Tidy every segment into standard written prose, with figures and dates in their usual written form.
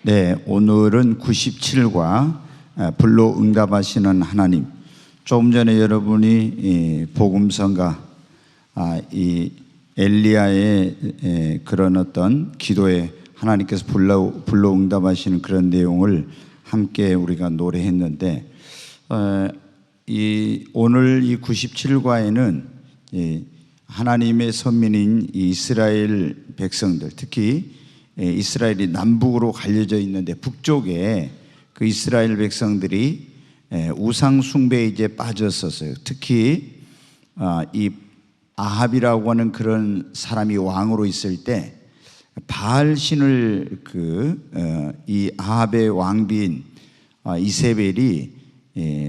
네, 오늘은 97과 불로 응답하시는 하나님. 조금 전에 여러분이 복음성가 이 엘리야의 그런 어떤 기도에 하나님께서 불로 응답하시는 그런 내용을 함께 우리가 노래했는데, 오늘 이 97과에는 하나님의 선민인 이스라엘 백성들, 특히 이스라엘이 남북으로 갈려져 있는데 북쪽에 그 이스라엘 백성들이 우상 숭배에 이제 빠졌었어요. 특히 이 아합이라고 하는 그런 사람이 왕으로 있을 때 바알 신을 이 아합의 왕비인 이세벨이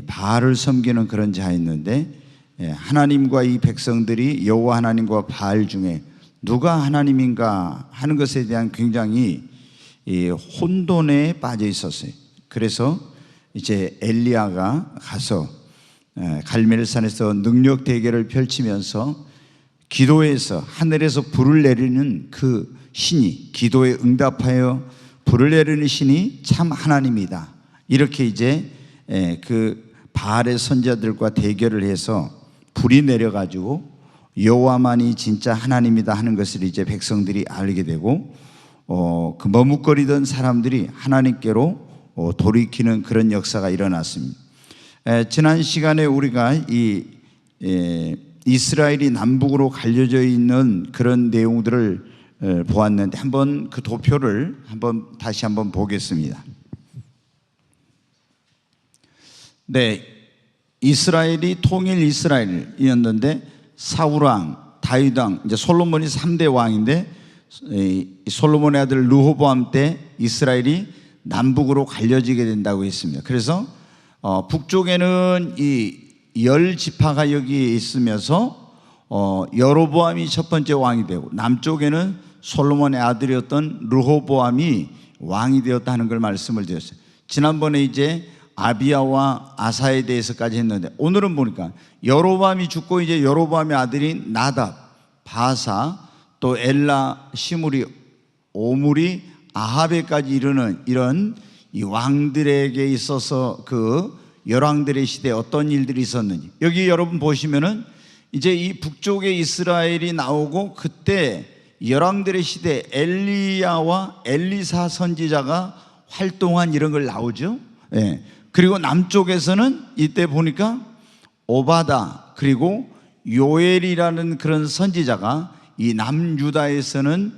바알을 섬기는 그런 자였는데, 하나님과 이 백성들이 여호와 하나님과 바알 중에 누가 하나님인가 하는 것에 대한 굉장히 혼돈에 빠져 있었어요. 그래서 이제 엘리야가 가서 갈멜산에서 능력 대결을 펼치면서 기도에서 하늘에서 불을 내리는 그 신이, 기도에 응답하여 불을 내리는 신이 참 하나님이다, 이렇게 이제 그 바알의 선지자들과 대결을 해서 불이 내려가지고 여호와만이 진짜 하나님이다 하는 것을 이제 백성들이 알게 되고, 그 머뭇거리던 사람들이 하나님께로 돌이키는 그런 역사가 일어났습니다. 지난 시간에 우리가 이 이스라엘이 남북으로 갈려져 있는 그런 내용들을 보았는데, 한번 그 도표를 다시 한번 보겠습니다. 네, 이스라엘이 통일 이스라엘이었는데 사울왕, 다윗왕, 이제 솔로몬이 3대 왕인데, 솔로몬의 아들 르호보암 때 이스라엘이 남북으로 갈려지게 된다고 했습니다. 그래서 북쪽에는 이 10지파가 여기 있으면서 여로보암이 첫 번째 왕이 되고, 남쪽에는 솔로몬의 아들이었던 르호보암이 왕이 되었다 하는 걸 말씀을 드렸어요. 지난번에 이제 아비야와 아사에 대해서까지 했는데, 오늘은 보니까 여로보암이 죽고 이제 여로보암의 아들인 나답, 바사, 또 엘라, 시므리, 오므리, 아합에까지 이르는 이런 이 왕들에게 있어서 그 열왕들의 시대에 어떤 일들이 있었는지, 여기 여러분 보시면은 이제 이 북쪽에 이스라엘이 나오고, 그때 열왕들의 시대 엘리야와 엘리사 선지자가 활동한 이런 걸 나오죠. 예. 그리고 남쪽에서는 이때 보니까 오바다, 그리고 요엘이라는 그런 선지자가 이 남유다에서는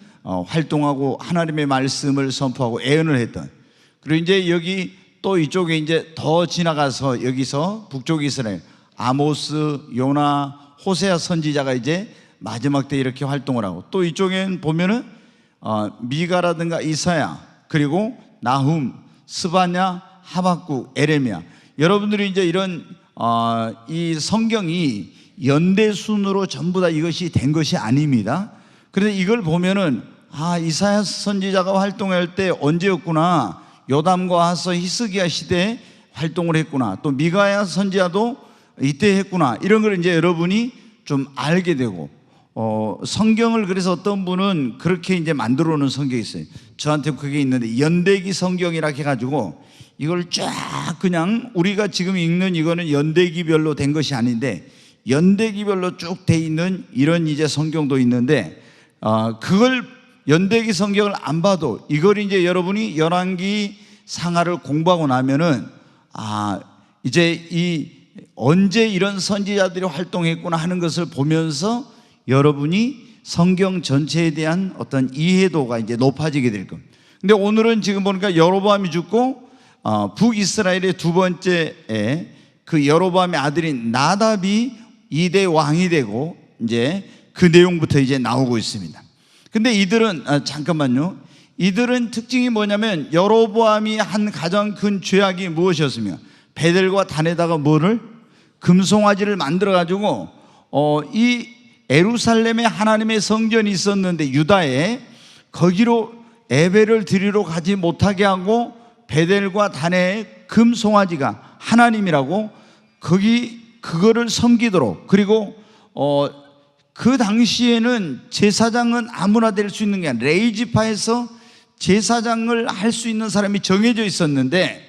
활동하고 하나님의 말씀을 선포하고 예언을 했던, 그리고 이제 여기 또 이쪽에 이제 더 지나가서 여기서 북쪽 이스라엘 아모스, 요나, 호세아 선지자가 이제 마지막 때 이렇게 활동을 하고, 또 이쪽엔 보면은 미가라든가 이사야, 그리고 나훔, 스바냐, 하박국, 에레미야. 여러분들이 이제 이런 이 성경이 연대순으로 전부 다 이것이 된 것이 아닙니다. 그런데 이걸 보면은 이사야 선지자가 활동할 때 언제였구나, 요담과 하서 히스기야 시대에 활동을 했구나, 또 미가야 선지자도 이때 했구나, 이런 걸 이제 여러분이 좀 알게 되고, 성경을 그래서 어떤 분은 그렇게 이제 만들어 놓은 성경이 있어요. 저한테 그게 있는데 연대기 성경이라 해가지고 이걸 쫙 그냥 우리가 지금 읽는 이거는 연대기별로 된 것이 아닌데 연대기별로 쭉 돼 있는 이런 이제 성경도 있는데, 그걸 연대기 성경을 안 봐도 이걸 이제 여러분이 열왕기 상하를 공부하고 나면은 이제 언제 이런 선지자들이 활동했구나 하는 것을 보면서 여러분이 성경 전체에 대한 어떤 이해도가 이제 높아지게 될 겁니다. 근데 오늘은 지금 보니까 여로보암이 죽고 북이스라엘의 두 번째에 그 여로보암의 아들인 나답이 2대 왕이 되고, 이제 그 내용부터 이제 나오고 있습니다. 근데 이들은 잠깐만요. 이들은 특징이 뭐냐면 여로보암이 한 가장 큰 죄악이 무엇이었으며, 베델과 단에다가 뭐를 금송아지를 만들어 가지고 이 예루살렘에 하나님의 성전이 있었는데 유다에, 거기로 예배를 드리러 가지 못하게 하고 베델과 단의 금송아지가 하나님이라고 그거를 섬기도록, 그리고 그 당시에는 제사장은 아무나 될 수 있는 게 아니라 레위지파에서 제사장을 할 수 있는 사람이 정해져 있었는데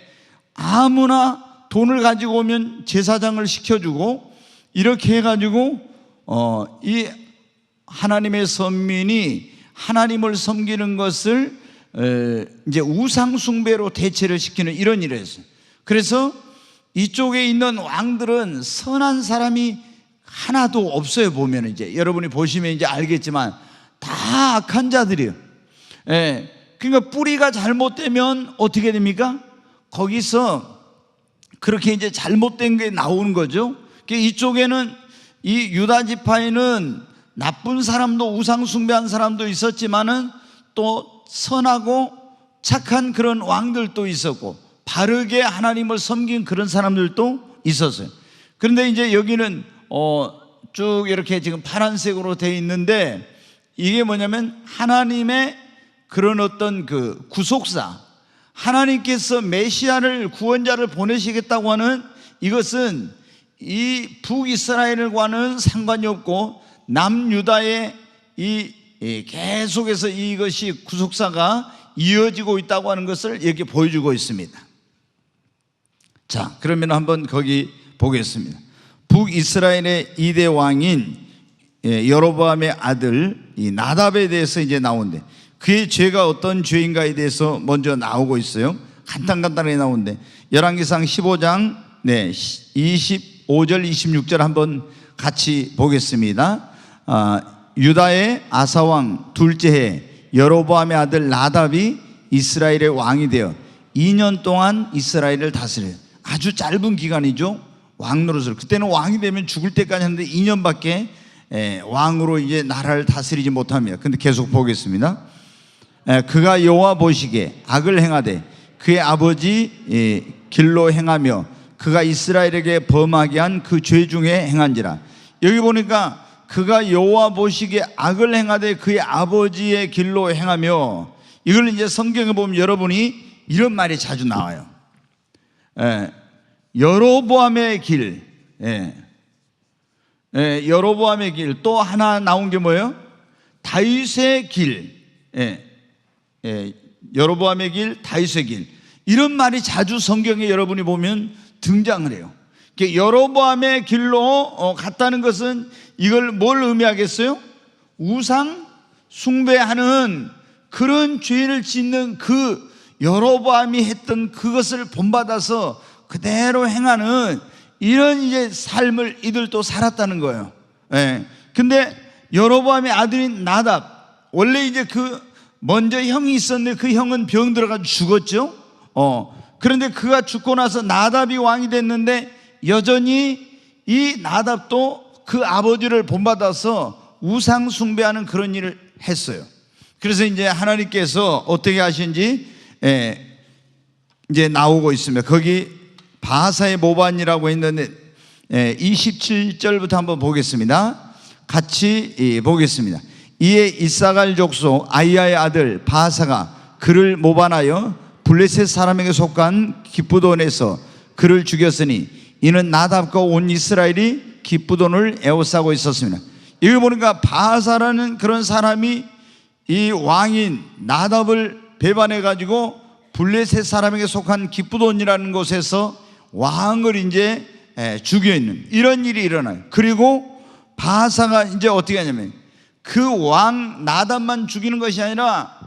아무나 돈을 가지고 오면 제사장을 시켜주고 이렇게 해가지고 이 하나님의 선민이 하나님을 섬기는 것을 이제 우상 숭배로 대체를 시키는 이런 일을 했어요. 그래서 이쪽에 있는 왕들은 선한 사람이 하나도 없어요. 보면 이제 여러분이 보시면 이제 알겠지만 다 악한 자들이에요. 그러니까 뿌리가 잘못되면 어떻게 됩니까? 거기서 그렇게 이제 잘못된 게 나오는 거죠. 이쪽에는 이 유다 지파에는 나쁜 사람도 우상 숭배한 사람도 있었지만은 또 선하고 착한 그런 왕들도 있었고 바르게 하나님을 섬긴 그런 사람들도 있었어요. 그런데 이제 여기는 쭉 이렇게 지금 파란색으로 되어 있는데 이게 뭐냐면 하나님의 그런 어떤 그 구속사, 하나님께서 메시아를 구원자를 보내시겠다고 하는 이것은 이 북이스라엘과는 상관이 없고 남유다의 이 계속해서 이것이 구속사가 이어지고 있다고 하는 것을 이렇게 보여주고 있습니다. 자, 그러면 한번 거기 보겠습니다. 북이스라엘의 2대 왕인 여로보암의 아들 이 나답에 대해서 이제 나오는데 그의 죄가 어떤 죄인가에 대해서 먼저 나오고 있어요. 간단하게 나오는데 열왕기상 15장 25절 26절 한번 같이 보겠습니다. 유다의 아사왕 둘째 해 여로보암의 아들 나답이 이스라엘의 왕이 되어 2년 동안 이스라엘을 다스려요. 아주 짧은 기간이죠. 왕 노릇을. 그때는 왕이 되면 죽을 때까지 하는데 2년밖에 왕으로 이제 나라를 다스리지 못합니다. 근데 계속 보겠습니다. 그가 여호와 보시기에 악을 행하되 그의 아버지 길로 행하며 그가 이스라엘에게 범하게 한 그 죄 중에 행한지라. 여기 보니까 그가 여호와 보시기에 악을 행하되 그의 아버지의 길로 행하며, 이걸 이제 성경에 보면 여러분이 이런 말이 자주 나와요. 여로보암의 길, 여로보암의 길. 또 하나 나온 게 뭐예요? 다윗의 길. 여로보암의 길, 다윗의 길. 이런 말이 자주 성경에 여러분이 보면 등장을 해요. 여로보암의 길로 갔다는 것은 이걸 뭘 의미하겠어요? 우상 숭배하는 그런 죄를 짓는 그 여로보암이 했던 그것을 본받아서 그대로 행하는 이런 이제 삶을 이들도 살았다는 거예요. 근데 여로보암의 아들인 나답, 원래 이제 그 먼저 형이 있었는데 그 형은 병 들어가지고 죽었죠. 그런데 그가 죽고 나서 나답이 왕이 됐는데 여전히 이 나답도 그 아버지를 본받아서 우상 숭배하는 그런 일을 했어요. 그래서 이제 하나님께서 어떻게 하신지 이제 나오고 있습니다. 거기 바사의 모반이라고 했는데 27절부터 한번 보겠습니다. 같이 보겠습니다. 이에 이사갈 족속 아이야의 아들 바사가 그를 모반하여 블레셋 사람에게 속한 기브돈에서 그를 죽였으니 이는 나답과 온 이스라엘이 기브돈을 에워싸고 있었습니다. 여기 보니까 바사라는 그런 사람이 이 왕인 나답을 배반해 가지고 블레셋 사람에게 속한 기브돈이라는 곳에서 왕을 이제 죽여 있는 이런 일이 일어나요. 그리고 바사가 이제 어떻게 하냐면 그 왕 나답만 죽이는 것이 아니라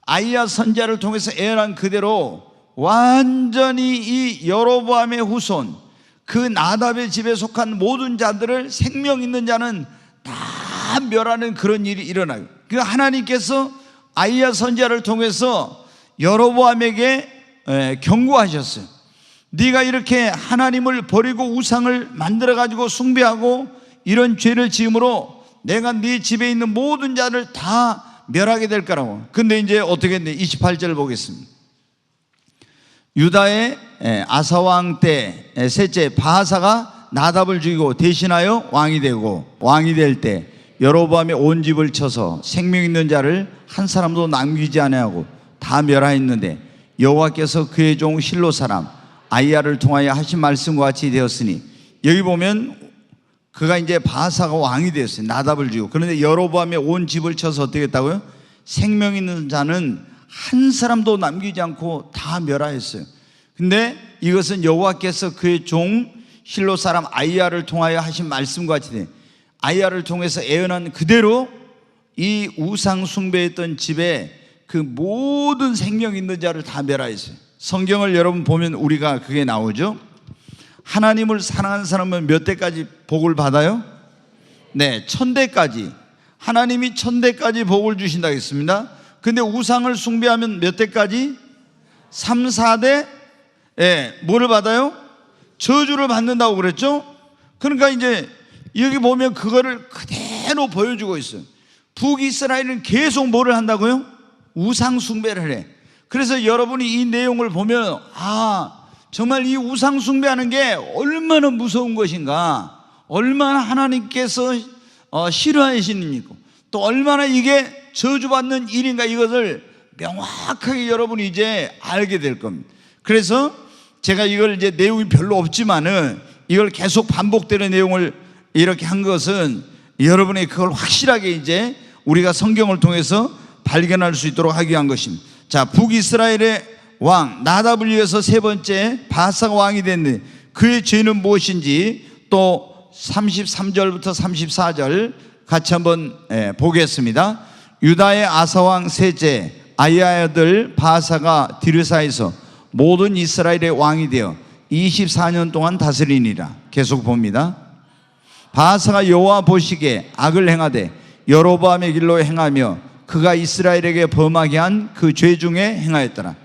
아이야 선지자를 통해서 예언한 그대로 완전히 이 여로보암의 후손, 그 나답의 집에 속한 모든 자들을 생명 있는 자는 다 멸하는 그런 일이 일어나요. 그 하나님께서 아이야 선지자를 통해서 여로보암에게 경고하셨어요. 네가 이렇게 하나님을 버리고 우상을 만들어 가지고 숭배하고 이런 죄를 지음으로 내가 네 집에 있는 모든 자를 다 멸하게 될 거라고. 근데 이제 어떻게 했는데 28절을 보겠습니다. 유다의 아사왕 때 셋째 바하사가 나답을 죽이고 대신하여 왕이 되고, 왕이 될 때 여로보암의 온 집을 쳐서 생명 있는 자를 한 사람도 남기지 아니하고 다 멸하였는데 여호와께서 그의 종 실로 사람 아이야를 통하여 하신 말씀과 같이 되었으니, 여기 보면 그가 이제 바하사가 왕이 되었어요. 나답을 죽이고. 그런데 여로보암의 온 집을 쳐서 어떻게 했다고요? 생명 있는 자는 한 사람도 남기지 않고 다 멸하였어요. 근데 이것은 여호와께서 그의 종 실로 사람 아이야를 통하여 하신 말씀과 같이 돼 아이야를 통해서 예언한 그대로 이 우상 숭배했던 집에 그 모든 생명 있는 자를 다 멸하였어요. 성경을 여러분 보면 우리가 그게 나오죠. 하나님을 사랑하는 사람은 몇 대까지 복을 받아요? 네, 1000대까지. 하나님이 1000대까지 복을 주신다 했습니다. 근데 우상을 숭배하면 몇 대까지? 3, 4대? 예, 뭐를 받아요? 저주를 받는다고 그랬죠? 그러니까 이제 여기 보면 그거를 그대로 보여주고 있어요. 북이스라엘은 계속 뭐를 한다고요? 우상 숭배를 해. 그래서 여러분이 이 내용을 보면 정말 이 우상 숭배하는 게 얼마나 무서운 것인가, 얼마나 하나님께서 싫어하시는 또 얼마나 이게 저주받는 일인가, 이것을 명확하게 여러분이 이제 알게 될 겁니다. 그래서 제가 이걸 이제 내용이 별로 없지만은 이걸 계속 반복되는 내용을 이렇게 한 것은 여러분이 그걸 확실하게 이제 우리가 성경을 통해서 발견할 수 있도록 하기 위한 것입니다. 자, 북이스라엘의 왕 나답을 위해서 세 번째 바사가 왕이 됐는데 그의 죄는 무엇인지 또 33절부터 34절 같이 한번 보겠습니다. 유다의 아사왕 셋째 아이야의 아들 바사가 디르사에서 모든 이스라엘의 왕이 되어 24년 동안 다스리니라. 계속 봅니다. 바사가 여호와 보시기에 악을 행하되 여로보암의 길로 행하며 그가 이스라엘에게 범하게 한 그 죄 중에 행하였더라.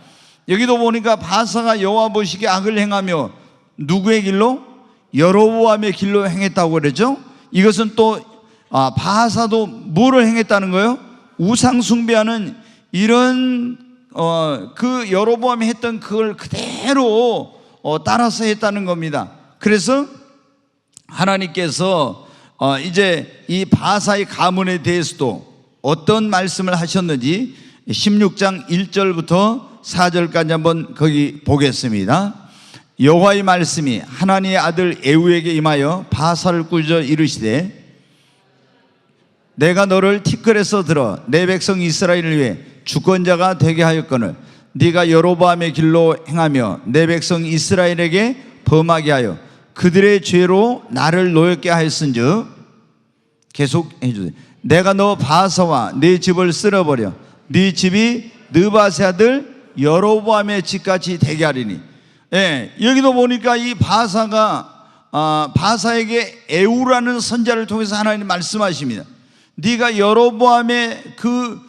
여기도 보니까 바사가 여호와 보시기에 악을 행하며 누구의 길로? 여로보암의 길로 행했다고 그러죠. 이것은 또 바사도 뭐를 행했다는 거예요? 우상 숭배하는 이런 그 여로보암이 했던 그걸 그대로 따라서 했다는 겁니다. 그래서 하나님께서 이제 이 바사의 가문에 대해서도 어떤 말씀을 하셨는지 16장 1절부터 4절까지 한번 거기 보겠습니다. 여호와의 말씀이 하나님의 아들 에후에게 임하여 바사를 꾸짖어 이르시되 내가 너를 티끌에서 들어 내 백성 이스라엘을 위해 주권자가 되게 하였거늘 네가 여로보암의 길로 행하며 내 백성 이스라엘에게 범하게 하여 그들의 죄로 나를 노엽게 하였은즉 계속 해주세요. 내가 너 바사와 네 집을 쓸어버려 네 집이 느바세 아들 여로보암의 집같이 되게 하리니. 여기도 보니까 이 바사가 바사에게 에후라는 선자를 통해서 하나님 말씀하십니다. 네가 여로보암의 그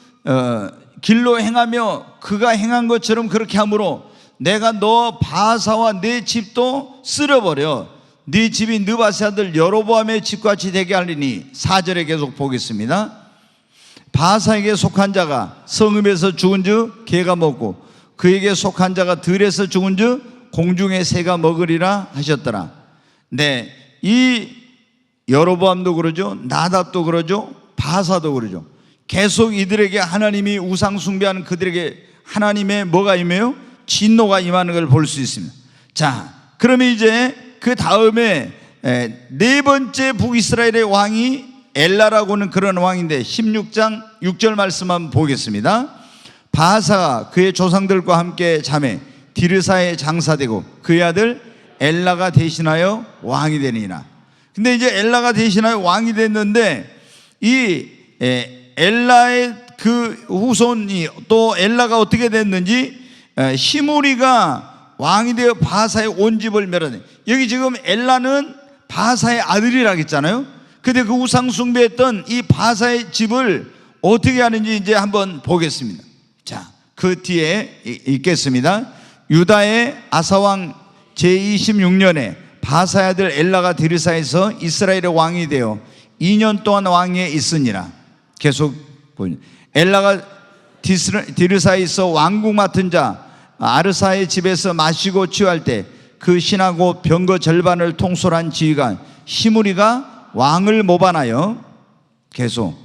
길로 행하며 그가 행한 것처럼 그렇게 함으로 내가 너 바사와 네 집도 쓸어버려 네 집이 느바세 아들 여로보암의 집같이 되게 하리니. 4절에 계속 보겠습니다. 바사에게 속한 자가 성읍에서 죽은즉 개가 먹고 그에게 속한 자가 들에서 죽은즉 공중의 새가 먹으리라 하셨더라. 네, 이 여로보암도 그러죠, 나답도 그러죠, 바사도 그러죠. 계속 이들에게 하나님이 우상 숭배하는 그들에게 하나님의 뭐가 임해요? 진노가 임하는 걸 볼 수 있습니다. 자, 그러면 이제 그 다음에 네 번째 북이스라엘의 왕이 엘라라고 하는 그런 왕인데 16장 6절 말씀 한번 보겠습니다. 바사가 그의 조상들과 함께 자매 디르사에 장사되고 그의 아들 엘라가 대신하여 왕이 되니라. 근데 이제 엘라가 대신하여 왕이 됐는데 이 엘라의 그 후손이 또 엘라가 어떻게 됐는지 시므리가 왕이 되어 바사의 온 집을 멸하네. 여기 지금 엘라는 바사의 아들이라고 했잖아요. 근데 그 우상 숭배했던 이 바사의 집을 어떻게 하는지 이제 한번 보겠습니다. 자, 그 뒤에 읽겠습니다. 유다의 아사왕 제26년에 바사의 아들 엘라가 디르사에서 이스라엘의 왕이 되어 2년 동안 왕위에 있으니라. 계속 보니 엘라가 디르사에서 왕국 맡은 자 아르사의 집에서 마시고 취할 때 그 신하고 병거 절반을 통솔한 지휘관 시므리가 왕을 모반하여 계속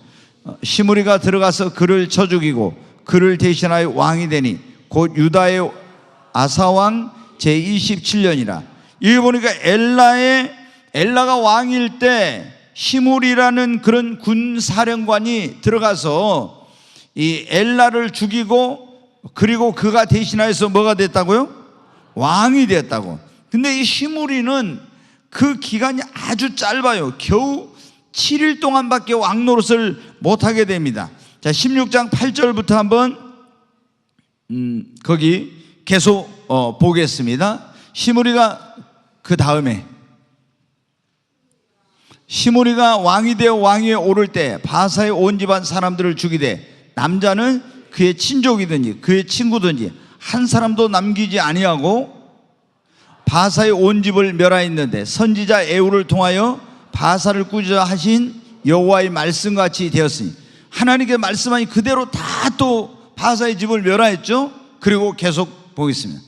시므리가 들어가서 그를 쳐 죽이고 그를 대신하여 왕이 되니 곧 유다의 아사왕 제27년이라. 여기 보니까 엘라가 왕일 때 시므리라는 그런 군사령관이 들어가서 이 엘라를 죽이고 그리고 그가 대신하여서 뭐가 됐다고요? 왕이 됐다고. 근데 이 시므리는 그 기간이 아주 짧아요. 겨우 7일 동안밖에 왕 노릇을 못하게 됩니다. 자, 16장 8절부터 한번 거기 계속 보겠습니다. 시므리가 그 다음에 시므리가 왕이 되어 왕위에 오를 때 바사의 온 집안 사람들을 죽이되 남자는 그의 친족이든지 그의 친구든지 한 사람도 남기지 아니하고 바사의 온 집을 멸하였는데 선지자 에후를 통하여 바사를 꾸짖어 하신 여호와의 말씀같이 되었으니, 하나님께 말씀하니 그대로 다 또 바사의 집을 멸하였죠. 그리고 계속 보겠습니다.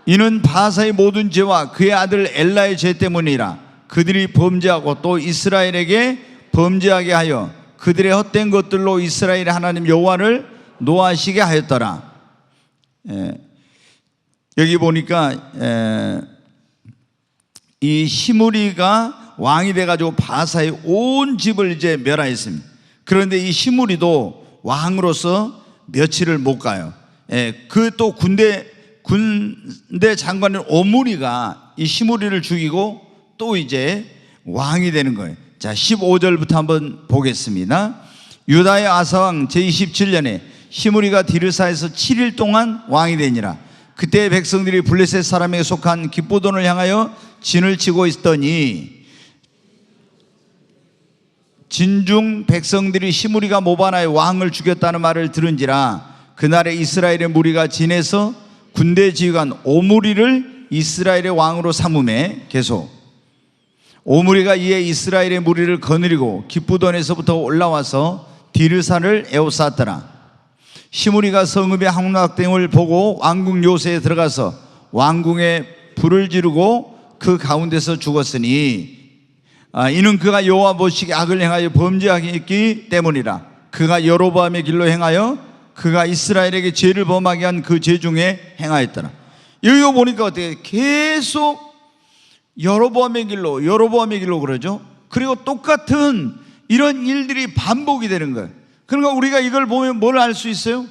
이는 바사의 모든 죄와 그의 아들 엘라의 죄 때문이라. 그들이 범죄하고 또 이스라엘에게 범죄하게 하여 그들의 헛된 것들로 이스라엘의 하나님 여호와를 노하시게 하였더라. 여기 보니까 이 시므리가 왕이 돼가지고 바사의 온 집을 이제 멸하였습니다. 그런데 이 시므리도 왕으로서 며칠을 못 가요. 그 또 군대 장관인 오므리가 이 시므리를 죽이고 또 이제 왕이 되는 거예요. 자, 15절부터 한번 보겠습니다. 유다의 아사왕 제27년에 시므리가 디르사에서 7일 동안 왕이 되니라. 그때 백성들이 블레셋 사람에게 속한 기브돈을 향하여 진을 치고 있더니 진중 백성들이 시므리가 모바나의 왕을 죽였다는 말을 들은지라. 그날에 이스라엘의 무리가 진에서 군대 지휘관 오므리를 이스라엘의 왕으로 삼음에, 계속 오므리가 이에 이스라엘의 무리를 거느리고 기브돈에서부터 올라와서 디르사를 에워쌌더라. 시므리가 성읍의 함락됨을 보고 왕궁 요새에 들어가서 왕궁에 불을 지르고 그 가운데서 죽었으니, 이는 그가 여호와 보시기에 악을 행하여 범죄하기 때문이라. 그가 여로보암의 길로 행하여 그가 이스라엘에게 죄를 범하게 한 그 죄 중에 행하였더라. 여기 보니까 어떻게 계속 여로보암의 길로 그러죠. 그리고 똑같은 이런 일들이 반복이 되는 거예요. 그러니까 우리가 이걸 보면 뭘 알 수 있어요?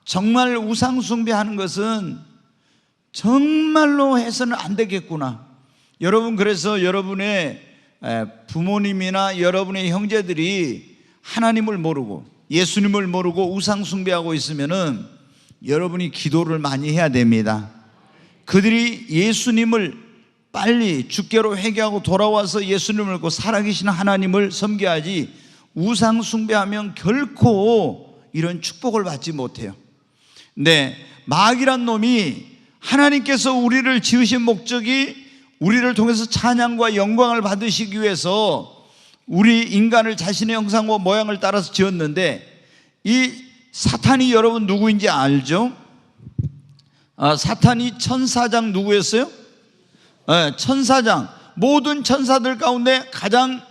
정말 우상 숭배하는 것은 정말로 해서는 안 되겠구나. 여러분, 그래서 여러분의 부모님이나 여러분의 형제들이 하나님을 모르고 예수님을 모르고 우상 숭배하고 있으면은 여러분이 기도를 많이 해야 됩니다. 그들이 예수님을 빨리 주께로 회개하고 돌아와서 예수님을 믿고 살아계신 하나님을 섬겨야지, 우상 숭배하면 결코 이런 축복을 받지 못해요. 네, 마귀란 놈이 하나님께서 우리를 지으신 목적이 우리를 통해서 찬양과 영광을 받으시기 위해서 우리 인간을 자신의 형상과 모양을 따라서 지었는데, 이 사탄이 여러분 누구인지 알죠? 사탄이 천사장 누구였어요? 천사장, 모든 천사들 가운데 가장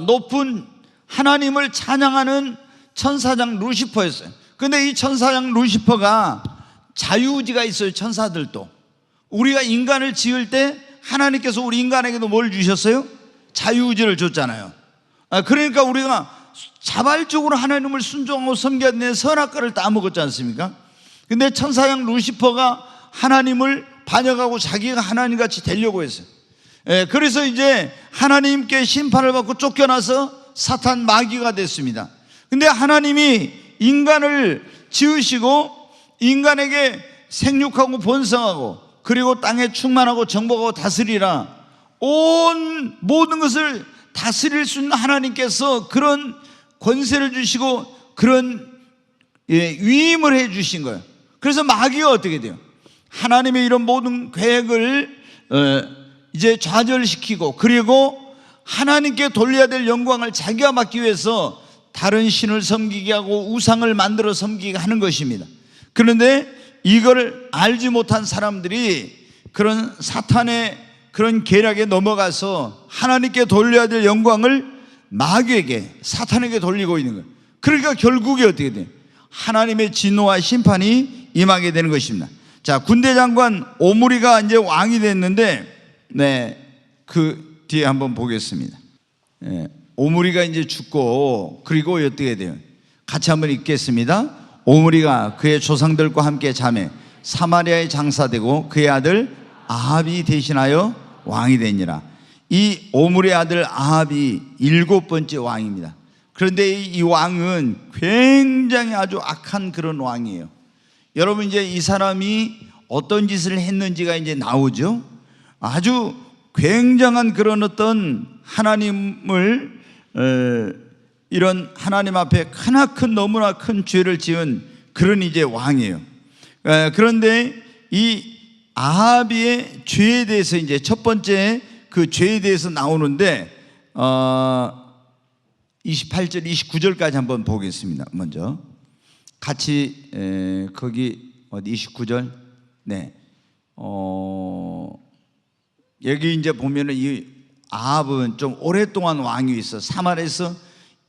높은 하나님을 찬양하는 천사장 루시퍼였어요. 근데 이 천사장 루시퍼가 자유의지가 있어요. 천사들도. 우리가 인간을 지을 때 하나님께서 우리 인간에게도 뭘 주셨어요? 자유의지를 줬잖아요. 그러니까 우리가 자발적으로 하나님을 순종하고 섬겨야 되는 선악과를 따먹었지 않습니까? 근데 천사장 루시퍼가 하나님을 반역하고 자기가 하나님같이 되려고 했어요. 그래서 이제 하나님께 심판을 받고 쫓겨나서 사탄 마귀가 됐습니다. 근데 하나님이 인간을 지으시고 인간에게 생육하고 번성하고 그리고 땅에 충만하고 정복하고 다스리라, 온 모든 것을 다스릴 수 있는 하나님께서 그런 권세를 주시고 그런 위임을 해 주신 거예요. 그래서 마귀가 어떻게 돼요? 하나님의 이런 모든 계획을 이제 좌절시키고, 그리고 하나님께 돌려야 될 영광을 자기가 받기 위해서 다른 신을 섬기게 하고 우상을 만들어 섬기게 하는 것입니다. 그런데 이걸 알지 못한 사람들이 그런 사탄의 그런 계략에 넘어가서 하나님께 돌려야 될 영광을 마귀에게, 사탄에게 돌리고 있는 거예요. 그러니까 결국에 어떻게 돼요? 하나님의 진노와 심판이 임하게 되는 것입니다. 자, 군대 장관 오므리가 이제 왕이 됐는데, 그 뒤에 한번 보겠습니다. 오므리가 이제 죽고, 그리고 어떻게 돼요? 같이 한번 읽겠습니다. 오므리가 그의 조상들과 함께 자매 사마리아에 장사되고 그의 아들 아합이 대신하여 왕이 되니라. 이 오므리의 아들 아합이 7번째 왕입니다. 그런데 이 왕은 굉장히 아주 악한 그런 왕이에요. 여러분, 이제 이 사람이 어떤 짓을 했는지가 이제 나오죠. 아주 굉장한 그런 어떤 하나님을 이런 하나님 앞에 크나큰 너무나 큰 죄를 지은 그런 이제 왕이에요. 그런데 이 아합의 죄에 대해서 이제 첫 번째 그 죄에 대해서 나오는데 28절 29절까지 한번 보겠습니다. 먼저 같이 거기 어디 29절 네 여기 이제 보면은 이 아합은 좀 오랫동안 왕이 있어 사마리아에서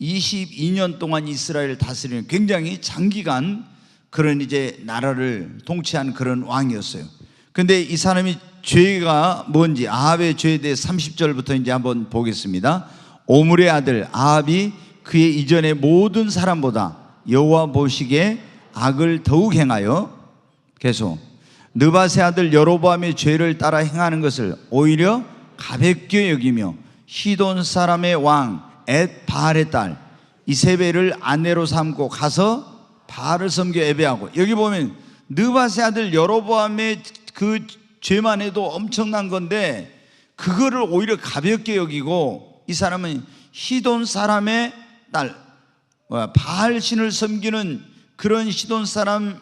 22년 동안 이스라엘을 다스리는 굉장히 장기간 그런 이제 나라를 통치한 그런 왕이었어요. 근데 이 사람이 죄가 뭔지 아합의 죄에 대해 30절부터 이제 한번 보겠습니다. 오므리의 아들 아합이 그의 이전의 모든 사람보다 여호와 보시기에 악을 더욱 행하여 계속 느밧의 아들 여로보암의 죄를 따라 행하는 것을 오히려 가볍게 여기며 시돈 사람의 왕 엣바알의 딸 이세벨을 아내로 삼고 가서 바알을 섬겨 예배하고, 여기 보면 느밧의 아들 여로보암의 그 죄만 해도 엄청난 건데 그거를 오히려 가볍게 여기고 이 사람은 시돈 사람의 딸 바알 신을 섬기는 그런 시돈 사람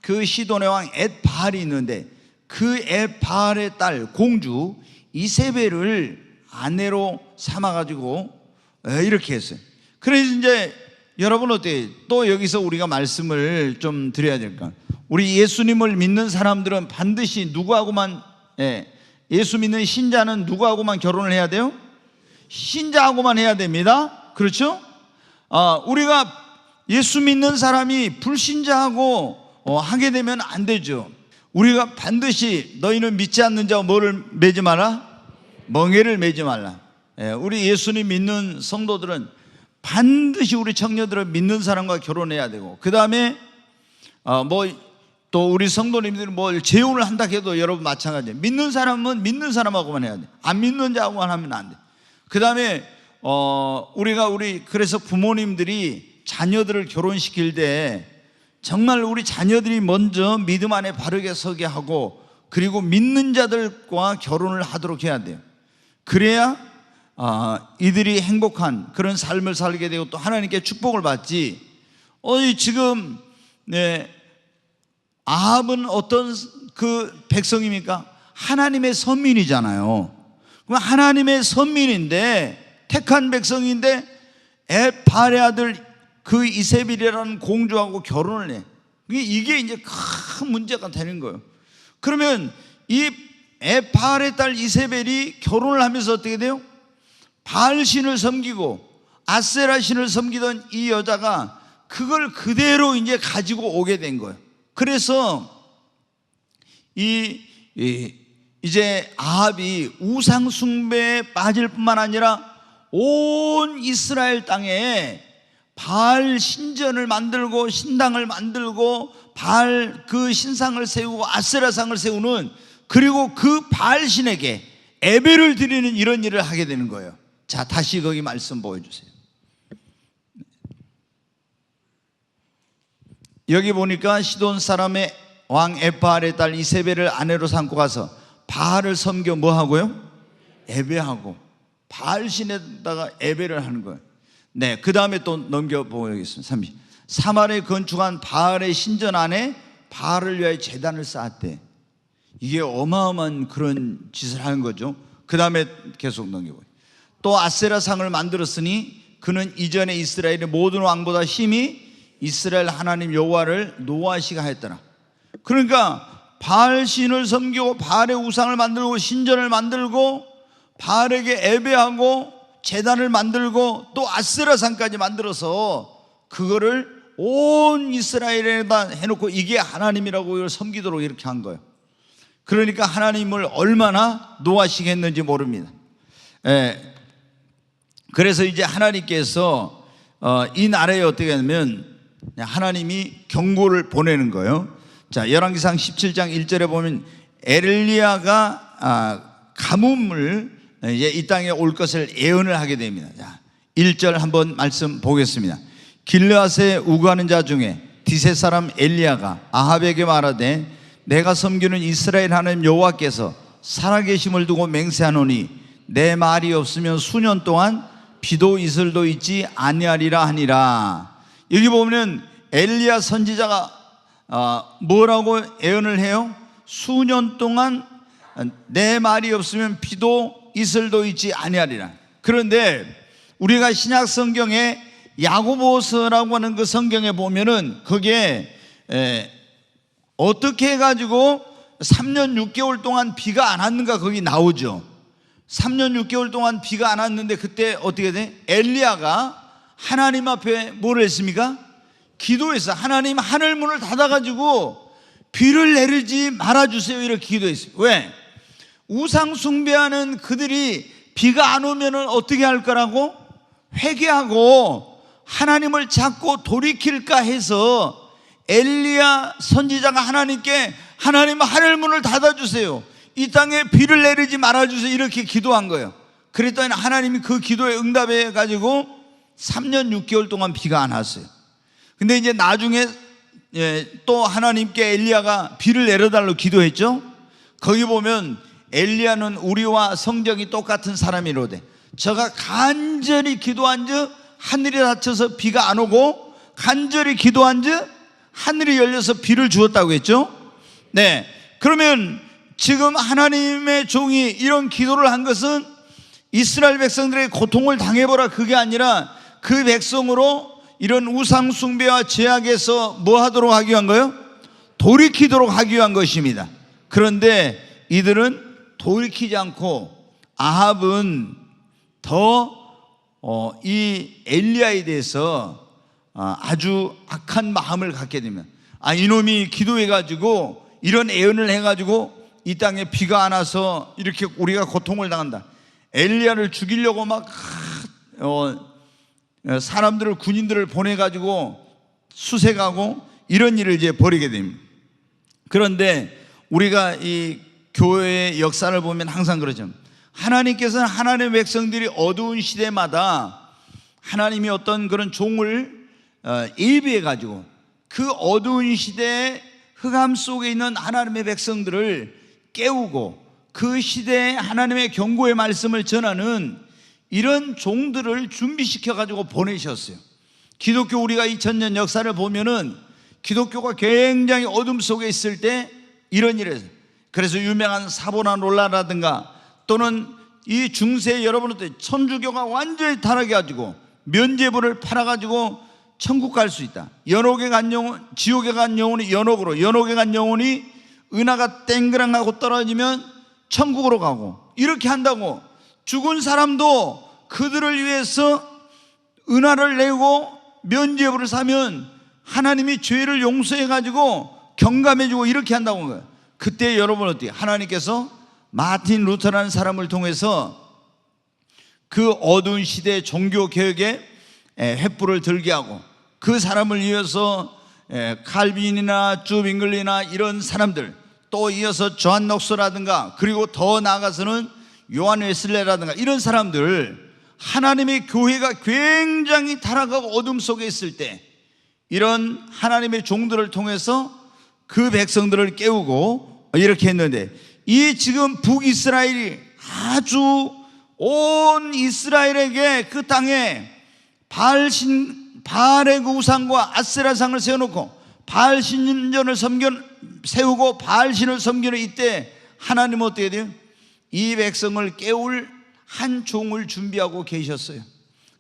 그 시돈의 왕 엣바알이 있는데 그 엣바알의 딸 공주 이세벨을 아내로 삼아가지고 이렇게 했어요. 그래서 이제 여러분 어때요? 또 여기서 우리가 말씀을 좀 드려야 될까? 우리 예수님을 믿는 사람들은 반드시 누구하고만 예수 믿는 신자는 누구하고만 결혼을 해야 돼요? 신자하고만 해야 됩니다. 그렇죠? 우리가 예수 믿는 사람이 불신자하고 하게 되면 안 되죠. 우리가 반드시 너희는 믿지 않는 자와 뭐를 매지 마라? 멍에를 매지 말라. 우리 예수님 믿는 성도들은 반드시 우리 청년들은 믿는 사람과 결혼해야 되고, 그 다음에 또 우리 성도님들은 뭘 재혼을 한다 해도 여러분 마찬가지예요. 믿는 사람은 믿는 사람하고만 해야 돼. 안 믿는 자하고만 하면 안 돼. 그 다음에 그래서 부모님들이 자녀들을 결혼시킬 때 정말 우리 자녀들이 먼저 믿음 안에 바르게 서게 하고 그리고 믿는 자들과 결혼을 하도록 해야 돼요. 그래야 이들이 행복한 그런 삶을 살게 되고 또 하나님께 축복을 받지. 지금 아합은 어떤 그 백성입니까? 하나님의 선민이잖아요. 그럼 하나님의 선민인데 택한 백성인데 엣바알의 아들 그 이세벨이라는 공주하고 결혼을 해. 이게 이제 큰 문제가 되는 거예요. 그러면 이 엣바알의 딸 이세벨이 결혼을 하면서 어떻게 돼요? 바알 신을 섬기고 아세라 신을 섬기던 이 여자가 그걸 그대로 이제 가지고 오게 된 거예요. 그래서 이제 아합이 우상 숭배에 빠질 뿐만 아니라 온 이스라엘 땅에 바알 신전을 만들고 신당을 만들고 바알 그 신상을 세우고 아세라상을 세우는, 그리고 그 바알 신에게 예배를 드리는 이런 일을 하게 되는 거예요. 자, 다시 거기 말씀 보여주세요. 여기 보니까 시돈 사람의 왕 엣바알의 딸 이세벨을 아내로 삼고 가서 바알을 섬겨 뭐 하고요? 예배하고 바알 신에다가 예배를 하는 거예요. 네, 그 다음에 또 넘겨보겠습니다. 30. 사마리아에 건축한 바알의 신전 안에 바알을 위하여 제단을 쌓았대. 이게 어마어마한 그런 짓을 하는 거죠. 그 다음에 계속 넘겨보세요. 또 아세라상을 만들었으니 그는 이전에 이스라엘의 모든 왕보다 심히 이스라엘 하나님 여호와를 노하시게 하였더라. 그러니까 바알 신을 섬기고 바알의 우상을 만들고 신전을 만들고 바알에게 예배하고 제단을 만들고 또 아세라상까지 만들어서 그거를 온 이스라엘에다 해놓고 이게 하나님이라고 이걸 섬기도록 이렇게 한 거예요. 그러니까 하나님을 얼마나 노하시게 했는지 모릅니다. 그래서 이제 하나님께서 이 나라에 어떻게 하냐면 하나님이 경고를 보내는 거예요. 자, 열왕기상 17장 1절에 보면 엘리야가 가뭄을 이제 이 땅에 올 것을 예언을 하게 됩니다. 자, 1절 한번 말씀 보겠습니다. 길르앗에 우거하는 자 중에 디세 사람 엘리야가 아합에게 말하되 내가 섬기는 이스라엘 하나님 여호와께서 살아계심을 두고 맹세하노니 내 말이 없으면 수년 동안 비도 이슬도 있지 아니하리라 하니라. 여기 보면 엘리야 선지자가 뭐라고 예언을 해요? 수년 동안 내 말이 없으면 비도 이슬도 있지 아니하리라. 그런데 우리가 신약 성경에 야고보서라고 하는 그 성경에 보면은 그게 어떻게 해가지고 3년 6개월 동안 비가 안 왔는가 거기 나오죠. 3년 6개월 동안 비가 안 왔는데 그때 어떻게 돼? 엘리야가 하나님 앞에 뭘 했습니까? 기도했어. 하나님 하늘 문을 닫아가지고 비를 내리지 말아주세요 이렇게 기도했어요. 왜? 우상 숭배하는 그들이 비가 안 오면 어떻게 할 거라고? 회개하고 하나님을 잡고 돌이킬까 해서 엘리야 선지자가 하나님께 하나님 하늘 문을 닫아주세요, 이 땅에 비를 내리지 말아주세요 이렇게 기도한 거예요. 그랬더니 하나님이 그 기도에 응답해 가지고 3년 6개월 동안 비가 안 왔어요. 근데 이제 나중에 또 하나님께 엘리야가 비를 내려달라고 기도했죠. 거기 보면 엘리야는 우리와 성정이 똑같은 사람이로되 저가 간절히 기도한즉 하늘이 닫혀서 비가 안 오고 간절히 기도한즉 하늘이 열려서 비를 주었다고 했죠. 네, 그러면 지금 하나님의 종이 이런 기도를 한 것은 이스라엘 백성들의 고통을 당해보라 그게 아니라 그 백성으로 이런 우상 숭배와 죄악에서 뭐 하도록 하기 위한 거예요? 돌이키도록 하기 위한 것입니다. 그런데 이들은 돌이키지 않고 아합은 더 이 엘리야에 대해서 아주 악한 마음을 갖게 되면 이놈이 기도해가지고 이런 예언을 해가지고 이 땅에 비가 안 와서 이렇게 우리가 고통을 당한다. 엘리야를 죽이려고 막 사람들을 군인들을 보내가지고 수색하고 이런 일을 이제 벌이게 됩니다. 그런데 우리가 이 교회의 역사를 보면 항상 그러죠. 하나님께서는 하나님의 백성들이 어두운 시대마다 하나님이 어떤 그런 종을 예비해 가지고 그 어두운 시대의 흑암 속에 있는 하나님의 백성들을 깨우고 그 시대에 하나님의 경고의 말씀을 전하는 이런 종들을 준비시켜 가지고 보내셨어요. 기독교 우리가 2000년 역사를 보면은 기독교가 굉장히 어둠 속에 있을 때 이런 일을 했어요. 그래서 유명한 사보나롤라라든가 또는 이 중세 여러분들 천주교가 완전히 타락해가지고 면죄부를 팔아가지고 천국 갈 수 있다. 연옥에 간 영혼, 지옥에 간 영혼이 연옥으로, 연옥에 간 영혼이 은하가 땡그랑하고 떨어지면 천국으로 가고 이렇게 한다고 죽은 사람도 그들을 위해서 은하를 내고 면죄부를 사면 하나님이 죄를 용서해가지고 경감해주고 이렇게 한다고 한 거예요. 그때 여러분 어때요? 하나님께서 마틴 루터라는 사람을 통해서 그 어두운 시대의 종교개혁에 횃불을 들게 하고 그 사람을 이어서 칼빈이나 쭈빙글리나 이런 사람들, 또 이어서 조한 녹서라든가 그리고 더 나아가서는 요한 웨슬레라든가 이런 사람들, 하나님의 교회가 굉장히 타락하고 어둠 속에 있을 때 이런 하나님의 종들을 통해서 그 백성들을 깨우고 이렇게 했는데, 이 지금 북이스라엘이 아주 온 이스라엘에게 그 땅에 바알의 그 우상과 아세라상을 세워놓고 바알 신전을 세우고 바알 신을 섬기는 이때 하나님은 어떻게 돼요? 이 백성을 깨울 한 종을 준비하고 계셨어요.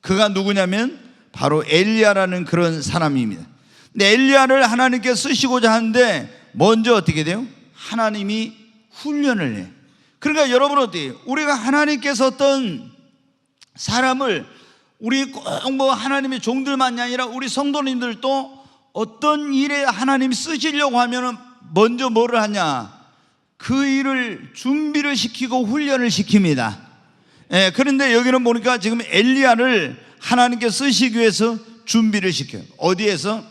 그가 누구냐면 바로 엘리야라는 그런 사람입니다. 근데 엘리야를 하나님께 쓰시고자 하는데 먼저 어떻게 돼요? 하나님이 훈련을 해요. 그러니까 여러분 어때요? 우리가 하나님께서 어떤 사람을 우리 꼭 뭐 하나님의 종들만이 아니라 우리 성도님들도 어떤 일에 하나님이 쓰시려고 하면 먼저 뭐를 하냐? 그 일을 준비를 시키고 훈련을 시킵니다. 그런데 여기는 보니까 지금 엘리야를 하나님께 쓰시기 위해서 준비를 시켜요. 어디에서?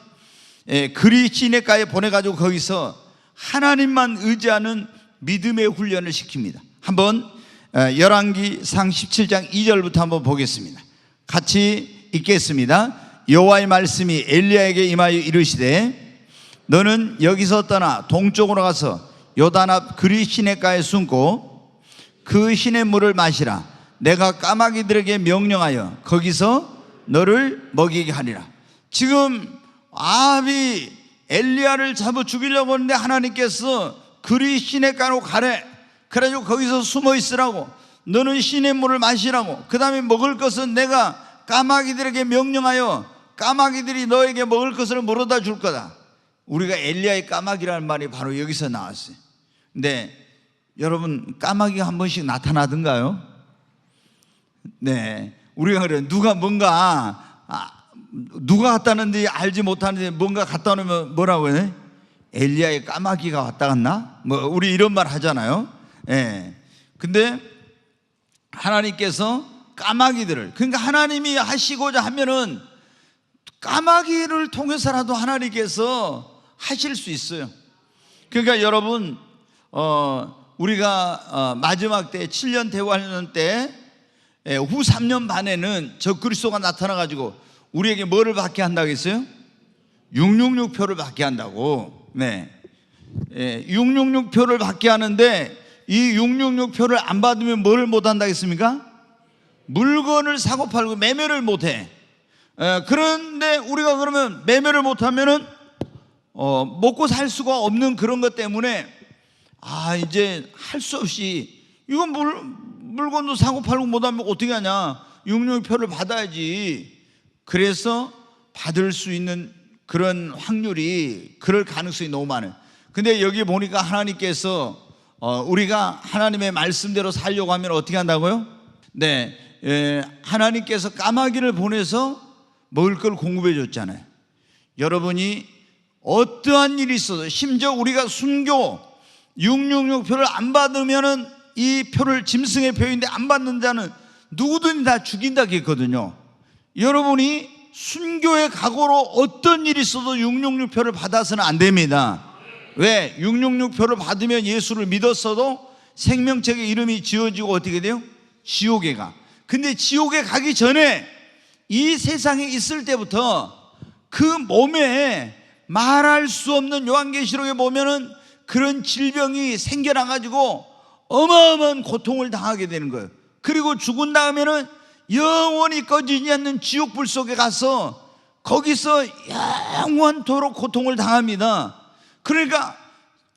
그리 시내가에 보내가지고 거기서 하나님만 의지하는 믿음의 훈련을 시킵니다. 한번 열왕기상 17장 2절부터 한번 보겠습니다. 같이 읽겠습니다. 여호와의 말씀이 엘리야에게 임하여 이르시되 너는 여기서 떠나 동쪽으로 가서 요단 앞 그리 시내가에 숨고 그 시냇물을 마시라. 내가 까마귀들에게 명령하여 거기서 너를 먹이게 하리라. 지금 아합이 엘리야를 잡아 죽이려고 하는데 하나님께서 그리 시냇가로 가래. 그래가지고 거기서 숨어 있으라고, 너는 시냇물을 마시라고, 그 다음에 먹을 것은 내가 까마귀들에게 명령하여 까마귀들이 너에게 먹을 것을 물어다 줄 거다. 우리가 엘리야의 까마귀라는 말이 바로 여기서 나왔어요. 근데 여러분, 까마귀가 한 번씩 나타나던가요? 네, 우리가 그래, 누가 뭔가 누가 갔다는지 알지 못하는데 뭔가 갔다 오면 뭐라고 해? 엘리야의 까마귀가 왔다 갔나? 뭐 우리 이런 말 하잖아요. 예. 근데 하나님께서 까마귀들을, 그러니까 하나님이 하시고자 하면은 까마귀를 통해서라도 하나님께서 하실 수 있어요. 그러니까 여러분, 우리가 마지막 때 7년 대환란 때 후 3년 반에는 적그리스도가 나타나가지고 우리에게 뭐를 받게 한다고 했어요? 666표를 받게 한다고. 네, 666표를 받게 하는데 이 666표를 안 받으면 뭐를 못 한다고 했습니까? 물건을 사고 팔고 매매를 못 해. 그런데 우리가 그러면 매매를 못 하면은 먹고 살 수가 없는 그런 것 때문에 이제 할 수 없이 이건 물건도 사고 팔고 못 하면 어떻게 하냐? 666표를 받아야지. 그래서 받을 수 있는 그런 확률이, 그럴 가능성이 너무 많아요. 근데 여기 보니까 하나님께서 우리가 하나님의 말씀대로 살려고 하면 어떻게 한다고요? 네, 하나님께서 까마귀를 보내서 먹을 걸 공급해 줬잖아요. 여러분이 어떠한 일이 있어도, 심지어 우리가 순교 666표를 안 받으면은, 이 표를 짐승의 표인데 안 받는 자는 누구든 다 죽인다고 했거든요. 여러분이 순교의 각오로 어떤 일이 있어도 666표를 받아서는 안 됩니다. 왜? 666표를 받으면 예수를 믿었어도 생명책에 이름이 지어지고 어떻게 돼요? 지옥에 가. 근데 지옥에 가기 전에 이 세상에 있을 때부터 그 몸에 말할 수 없는, 요한계시록에 보면은 그런 질병이 생겨나가지고 어마어마한 고통을 당하게 되는 거예요. 그리고 죽은 다음에는 영원히 꺼지지 않는 지옥불 속에 가서 거기서 영원토록 고통을 당합니다. 그러니까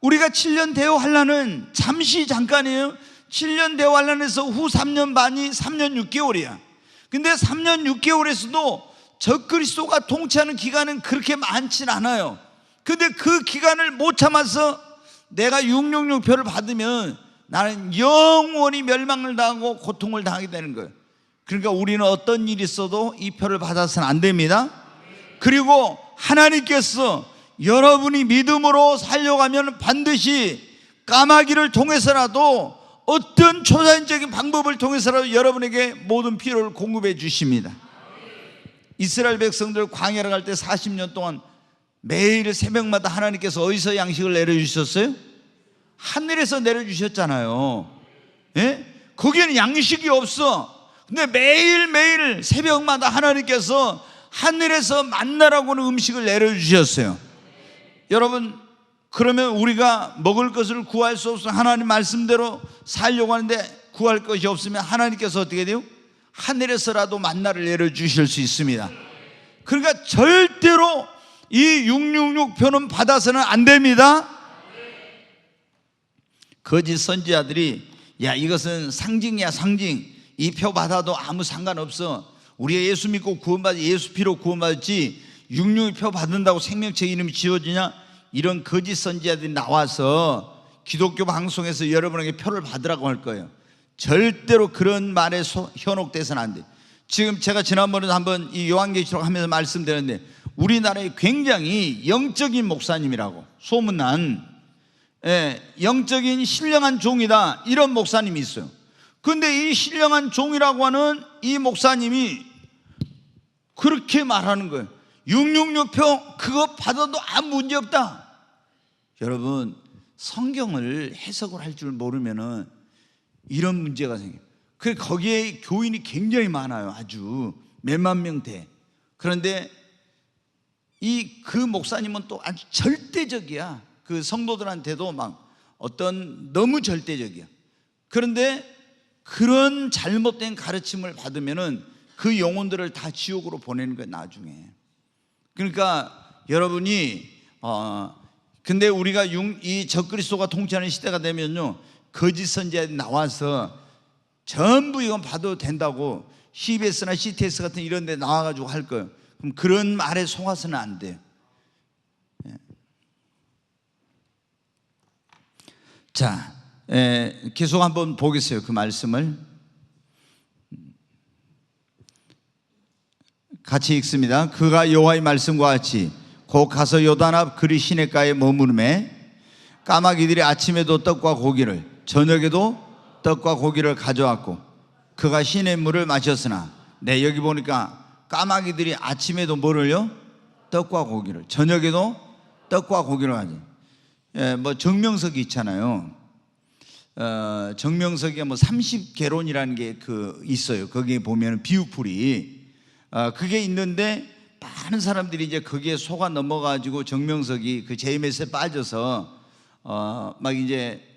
우리가 7년 대호 환란은 잠시 잠깐이에요. 7년 대호 환란에서 후 3년 반이 3년 6개월이야. 근데 3년 6개월에서도 적그리스도가 통치하는 기간은 그렇게 많진 않아요. 근데 그 기간을 못 참아서 내가 666표를 받으면 나는 영원히 멸망을 당하고 고통을 당하게 되는 거예요. 그러니까 우리는 어떤 일이 있어도 이 표를 받아서는 안 됩니다. 그리고 하나님께서 여러분이 믿음으로 살려가면 반드시 까마귀를 통해서라도, 어떤 초자연적인 방법을 통해서라도 여러분에게 모든 필요를 공급해 주십니다. 이스라엘 백성들 광야를 갈 때 40년 동안 매일 새벽마다 하나님께서 어디서 양식을 내려주셨어요? 하늘에서 내려주셨잖아요. 예? 거기에는 양식이 없어. 근데 매일매일 새벽마다 하나님께서 하늘에서 만나라고는 음식을 내려주셨어요. 여러분, 그러면 우리가 먹을 것을 구할 수 없으면, 하나님 말씀대로 살려고 하는데 구할 것이 없으면 하나님께서 어떻게 돼요? 하늘에서라도 만나를 내려주실 수 있습니다. 그러니까 절대로 이 666표는 받아서는 안 됩니다. 거짓 선지자들이 야, 이것은 상징이야, 상징. 이 표 받아도 아무 상관없어. 우리가 예수 믿고 구원받지, 예수 피로 구원받지 666표 받는다고 생명책 이름이 지워지냐? 이런 거짓 선지자들이 나와서 기독교 방송에서 여러분에게 표를 받으라고 할 거예요. 절대로 그런 말에 현혹돼서는 안 돼. 지금 제가 지난번에 한번 이 요한계시록 하면서 말씀드렸는데, 우리나라에 굉장히 영적인 목사님이라고 소문난, 영적인 신령한 종이다, 이런 목사님이 있어요. 근데 이 신령한 종이라고 하는 이 목사님이 그렇게 말하는 거예요. 666표 그거 받아도 아무 문제 없다. 여러분, 성경을 해석을 할 줄 모르면은 이런 문제가 생겨요. 거기에 교인이 굉장히 많아요. 아주 몇만 명대. 그런데 그 목사님은 또 아주 절대적이야. 그 성도들한테도 막 너무 절대적이야. 그런데 그런 잘못된 가르침을 받으면은 그 영혼들을 다 지옥으로 보내는 거예요, 나중에. 그러니까 여러분이 근데 우리가 이 적그리스도가 통치하는 시대가 되면요, 거짓 선지자들이 나와서 전부 이건 봐도 된다고 CBS나 CTS 같은 이런 데 나와가지고 할 거예요. 그럼 그런 말에 속아서는 안 돼요. 자, 계속 한번 보겠어요, 그 말씀을. 같이 읽습니다. 그가 여호와의 말씀과 같이 곧 가서 요단 앞 그리 시냇가에 머무르매 까마귀들이 아침에도 떡과 고기를 저녁에도 떡과 고기를 가져왔고 그가 시냇물을 마셨으나, 네, 여기 보니까 까마귀들이 아침에도 뭐를요? 떡과 고기를, 저녁에도 떡과 고기를 가져. 뭐 정명석이 있잖아요. 정명석에 뭐 30개론이라는 게 있어요. 거기에 보면 비유풀이 그게 있는데 많은 사람들이 이제 거기에 속아 넘어가지고 정명석이 그 제임에서 빠져서 막 이제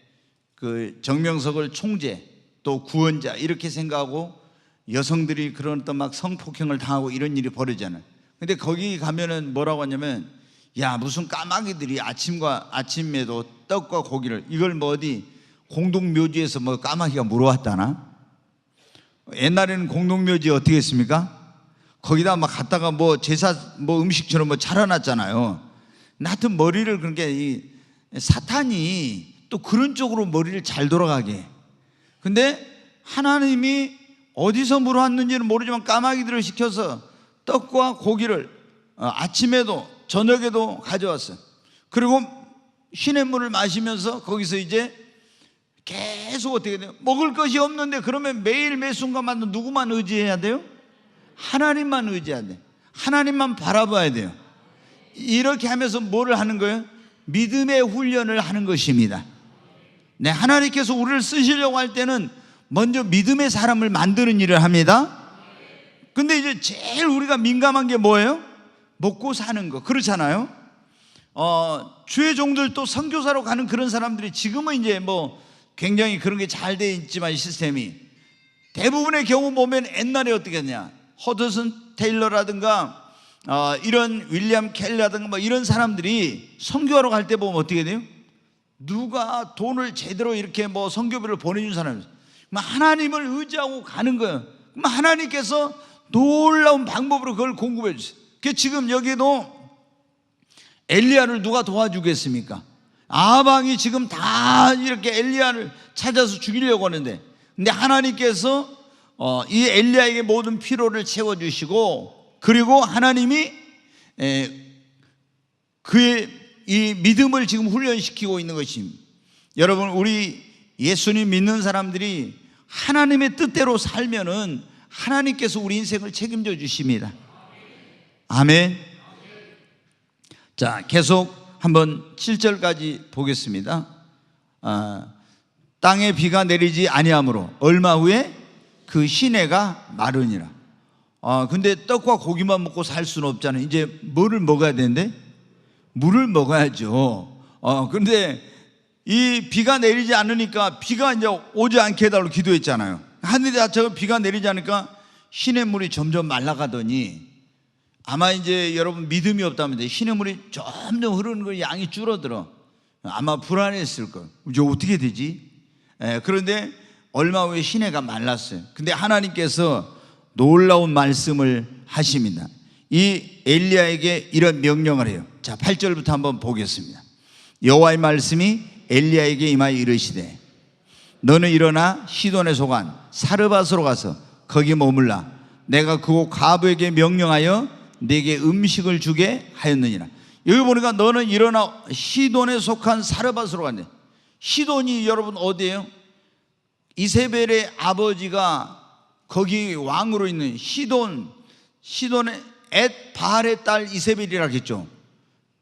그 정명석을 총재 또 구원자 이렇게 생각하고 여성들이 그런 또 막 성폭행을 당하고 이런 일이 벌어지잖아요. 근데 거기 가면은 뭐라고 하냐면, 야, 무슨 까마귀들이 아침에도 떡과 고기를, 이걸 뭐 어디 공동묘지에서 뭐 까마귀가 물어왔다나? 옛날에는 공동묘지 어떻게 했습니까? 거기다 막 갖다가 뭐 제사 뭐 음식처럼 뭐 차려놨잖아요. 하여튼 머리를 그렇게 사탄이 또 그런 쪽으로 머리를 잘 돌아가게 해. 근데 하나님이 어디서 물어왔는지는 모르지만 까마귀들을 시켜서 떡과 고기를 아침에도 저녁에도 가져왔어요. 그리고 시냇물을 마시면서 거기서 이제 계속 어떻게 돼요? 먹을 것이 없는데 그러면 매일 매 순간마다 누구만 의지해야 돼요? 하나님만 의지해야 돼. 하나님만 바라봐야 돼요. 이렇게 하면서 뭐를 하는 거예요? 믿음의 훈련을 하는 것입니다. 네, 하나님께서 우리를 쓰시려고 할 때는 먼저 믿음의 사람을 만드는 일을 합니다. 근데 이제 제일 우리가 민감한 게 뭐예요? 먹고 사는 거. 그렇잖아요. 주의 종들도 선교사로 가는 그런 사람들이 지금은 이제 뭐 굉장히 그런 게 잘 돼 있지만 시스템이 대부분의 경우 보면 옛날에 어떻게 했냐, 허드슨 테일러라든가 이런 윌리엄 켈리라든가 뭐 이런 사람들이 선교하러 갈 때 보면 어떻게 돼요? 누가 돈을 제대로 이렇게 뭐 선교비를 보내준 사람이 하나님을 의지하고 가는 거예요. 그럼 하나님께서 놀라운 방법으로 그걸 공급해 주세요. 지금 여기도 엘리야를 누가 도와주겠습니까? 아방이 지금 다 이렇게 엘리야를 찾아서 죽이려고 하는데, 근데 하나님께서 이 엘리야에게 모든 필요를 채워주시고, 그리고 하나님이 그의 이 믿음을 지금 훈련시키고 있는 것입니다. 여러분, 우리 예수님 믿는 사람들이 하나님의 뜻대로 살면은 하나님께서 우리 인생을 책임져 주십니다. 아멘. 자, 계속 한번 7절까지 보겠습니다. 땅에 비가 내리지 아니하므로 얼마 후에 그 시내가 마르니라. 근데 떡과 고기만 먹고 살 수는 없잖아요. 이제 뭐를 먹어야 되는데? 물을 먹어야죠. 근데 이 비가 내리지 않으니까 비가 이제 오지 않게 해달라고 기도했잖아요. 하늘에 저 비가 내리지 않으니까 시냇물이 점점 말라가더니, 아마 이제 여러분 믿음이 없다면 시냇물이 점점 흐르는 거 양이 줄어들어. 아마 불안했을 거예요. 이제 어떻게 되지? 그런데 얼마 후에 시내가 말랐어요. 근데 하나님께서 놀라운 말씀을 하십니다. 이 엘리야에게 이런 명령을 해요. 자, 8절부터 한번 보겠습니다. 여호와의 말씀이 엘리야에게 임하여 이르시되, 너는 일어나 시돈에 속한 사르밧으로 가서 거기 머물라. 내가 그곳 가부에게 명령하여 내게 음식을 주게 하였느니라. 여기 보니까 너는 일어나 시돈에 속한 사르밧으로 간대. 시돈이 여러분 어디예요? 이세벨의 아버지가 거기 왕으로 있는 시돈에 엣 바알의 딸 이세벨이라고 했죠.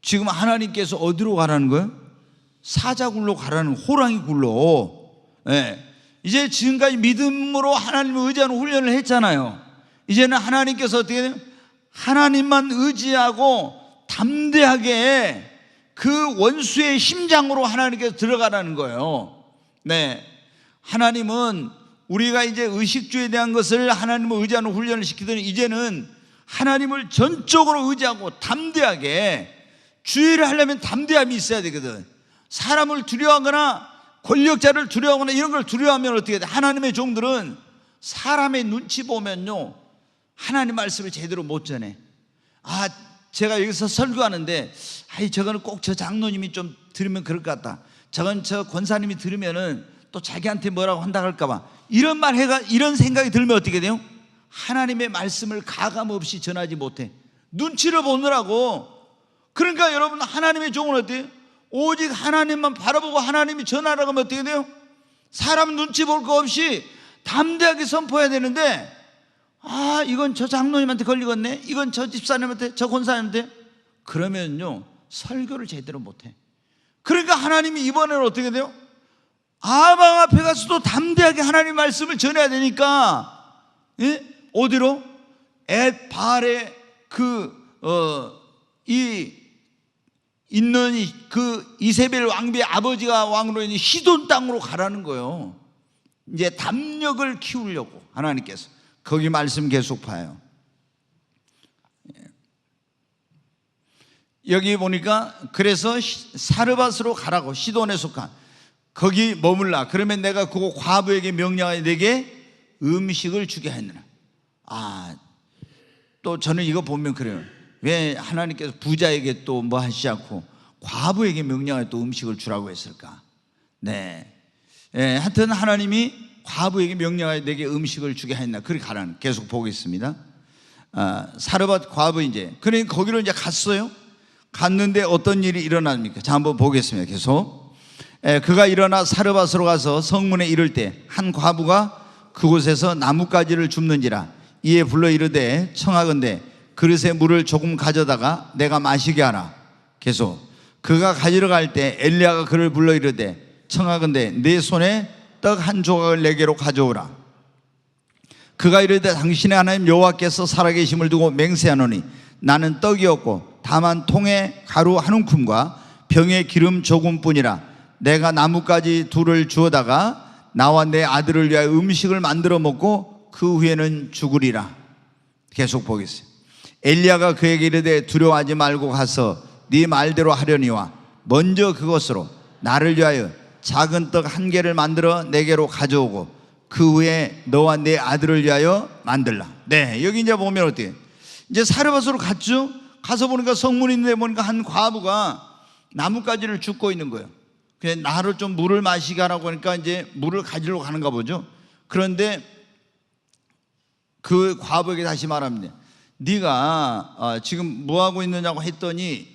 지금 하나님께서 어디로 가라는 거예요? 사자굴로 가라는, 호랑이 굴로. 예. 이제 지금까지 믿음으로 하나님을 의지하는 훈련을 했잖아요. 이제는 하나님께서 어떻게 해요? 하나님만 의지하고 담대하게 그 원수의 심장으로 하나님께서 들어가라는 거예요. 네. 하나님은 우리가 이제 의식주에 대한 것을 하나님을 의지하는 훈련을 시키더니 이제는 하나님을 전적으로 의지하고 담대하게, 주의를 하려면 담대함이 있어야 되거든. 사람을 두려워하거나 권력자를 두려워하거나 이런 걸 두려워하면 어떻게 돼? 하나님의 종들은 사람의 눈치 보면요, 하나님 말씀을 제대로 못 전해. 아, 제가 여기서 설교하는데, 아이, 저거는 꼭 저 장로님이 좀 들으면 그럴 것 같다. 저건 저 권사님이 들으면은 또 자기한테 뭐라고 한다 할까봐. 이런 말 해가, 이런 생각이 들면 어떻게 돼요? 하나님의 말씀을 가감 없이 전하지 못해. 눈치를 보느라고. 그러니까 여러분, 하나님의 종은 어때요? 오직 하나님만 바라보고 하나님이 전하라고 하면 어떻게 돼요? 사람 눈치 볼 거 없이 담대하게 선포해야 되는데, 아, 이건 저 장로님한테 걸리겠네, 이건 저 집사님한테, 저 권사님한테, 그러면요 설교를 제대로 못해. 그러니까 하나님이 이번에는 어떻게 돼요? 아방 앞에 가서도 담대하게 하나님 말씀을 전해야 되니까, 예? 어디로? 엣 바알의 있는 그 이세벨 왕비의 아버지가 왕으로 있는 시돈 땅으로 가라는 거예요. 이제 담력을 키우려고 하나님께서. 거기 말씀 계속 봐요. 여기 보니까 그래서 사르밧으로 가라고, 시돈에 속한 거기 머물라. 그러면 내가 그 과부에게 명령하여 내게 음식을 주게 했느라. 아, 또 저는 이거 보면 그래요. 왜 하나님께서 부자에게 또 뭐 하시지 않고 과부에게 명령하여 또 음식을 주라고 했을까? 네, 하여튼 하나님이 과부에게 명령하여 내게 음식을 주게 했나, 그렇게 가라는. 계속 보겠습니다. 사르밧 과부, 이제 그러니까 거기로 이제 갔어요. 갔는데 어떤 일이 일어납니까? 자, 한번 보겠습니다. 계속. 그가 일어나 사르밧으로 가서 성문에 이를 때 한 과부가 그곳에서 나뭇가지를 줍는지라. 이에 불러 이르되 청하건대 그릇에 물을 조금 가져다가 내가 마시게 하라. 계속. 그가 가지러 갈 때 엘리야가 그를 불러 이르되 청하건대 내 손에 떡 한 조각을 내게로 가져오라. 그가 이르되 당신의 하나님 여호와께서 살아계심을 두고 맹세하노니 나는 떡이 없고 다만 통에 가루 한 움큼과 병에 기름 조금뿐이라. 내가 나뭇가지 둘을 주어다가 나와 내 아들을 위하여 음식을 만들어 먹고 그 후에는 죽으리라. 계속 보겠습니다. 엘리야가 그에게 이르되 두려워하지 말고 가서 네 말대로 하려니와 먼저 그것으로 나를 위하여 작은 떡 한 개를 만들어 내게로 가져오고 그 후에 너와 내 아들을 위하여 만들라. 네, 여기 이제 보면 어떻게, 이제 사르밧으로 갔죠. 가서 보니까 성문에 있는데 보니까 한 과부가 나뭇가지를 줍고 있는 거예요. 그냥 나를 좀 물을 마시게 하라고 하니까 이제 물을 가지러 가는가 보죠. 그런데 그 과부에게 다시 말합니다. 네가 지금 뭐 하고 있느냐고 했더니